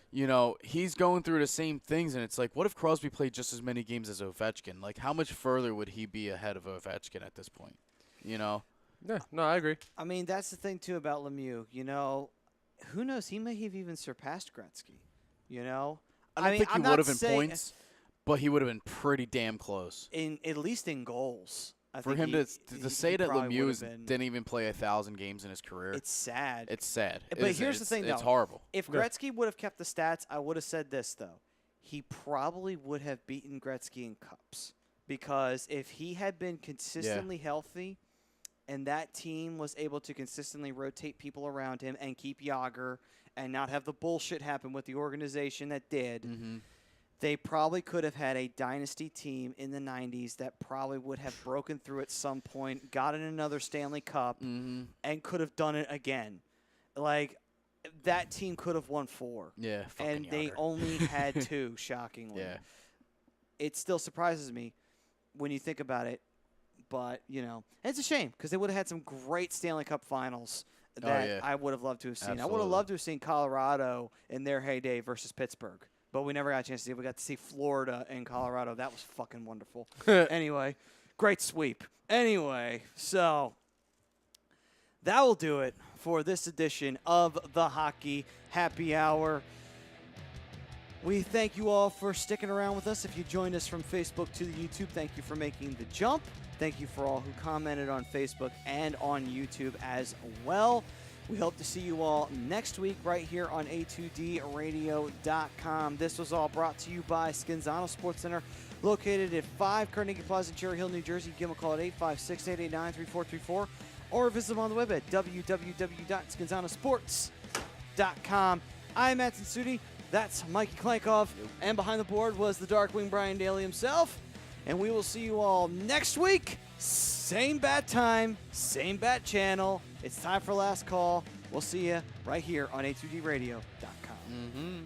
He's going through the same things, and it's like, what if Crosby played just as many games as Ovechkin? Like, how much further would he be ahead of Ovechkin at this point? Yeah. No, I agree. I mean, that's the thing too about Lemieux. Who knows? He may have even surpassed Gretzky. I don't think he I'm would not have in saying- points, but he would have been pretty damn close. at least in goals. I For think him he to say that probably Lemieux would've been- didn't even play 1,000 games in his career, It's sad. it's sad. But here's the thing, it's though. horrible. If Yeah. Gretzky would have kept the stats, I would have said this though. He probably would have beaten Gretzky in cups because if he had been consistently healthy, and that team was able to consistently rotate people around him and keep Yager and not have the bullshit happen with the organization that did, Mm-hmm. they probably could have had a dynasty team in the 90s that probably would have broken through at some point, gotten another Stanley Cup, Mm-hmm. and could have done it again. Like, that team could have won 4. Yeah, And they Yager. only had 2, shockingly. Yeah. It still surprises me when you think about it. But, it's a shame because they would have had some great Stanley Cup finals that yeah. I would have loved to have seen. I would have Absolutely. loved to have seen Colorado in their heyday versus Pittsburgh. But we never got a chance to see it. We got to see Florida and Colorado. That was fucking wonderful. Anyway, great sweep. Anyway, so that will do it for this edition of the Hockey Happy Hour. We thank you all for sticking around with us. If you joined us from Facebook to the YouTube, thank you for making the jump. Thank you for all who commented on Facebook and on YouTube as well. We hope to see you all next week right here on A2DRadio.com. This was all brought to you by Skinzano Sports Center, located at 5 Carnegie Plaza in Cherry Hill, New Jersey. Give them a call at 856-889-3434 or visit them on the web at www.skinzanosports.com. I'm Matt Sudi. That's Mikey Klankov. And behind the board was the Darkwing Brian Daly himself. And we will see you all next week. Same bat time, same bat channel. It's time for last call. We'll see you right here on A2DRadio.com. Mm-hmm.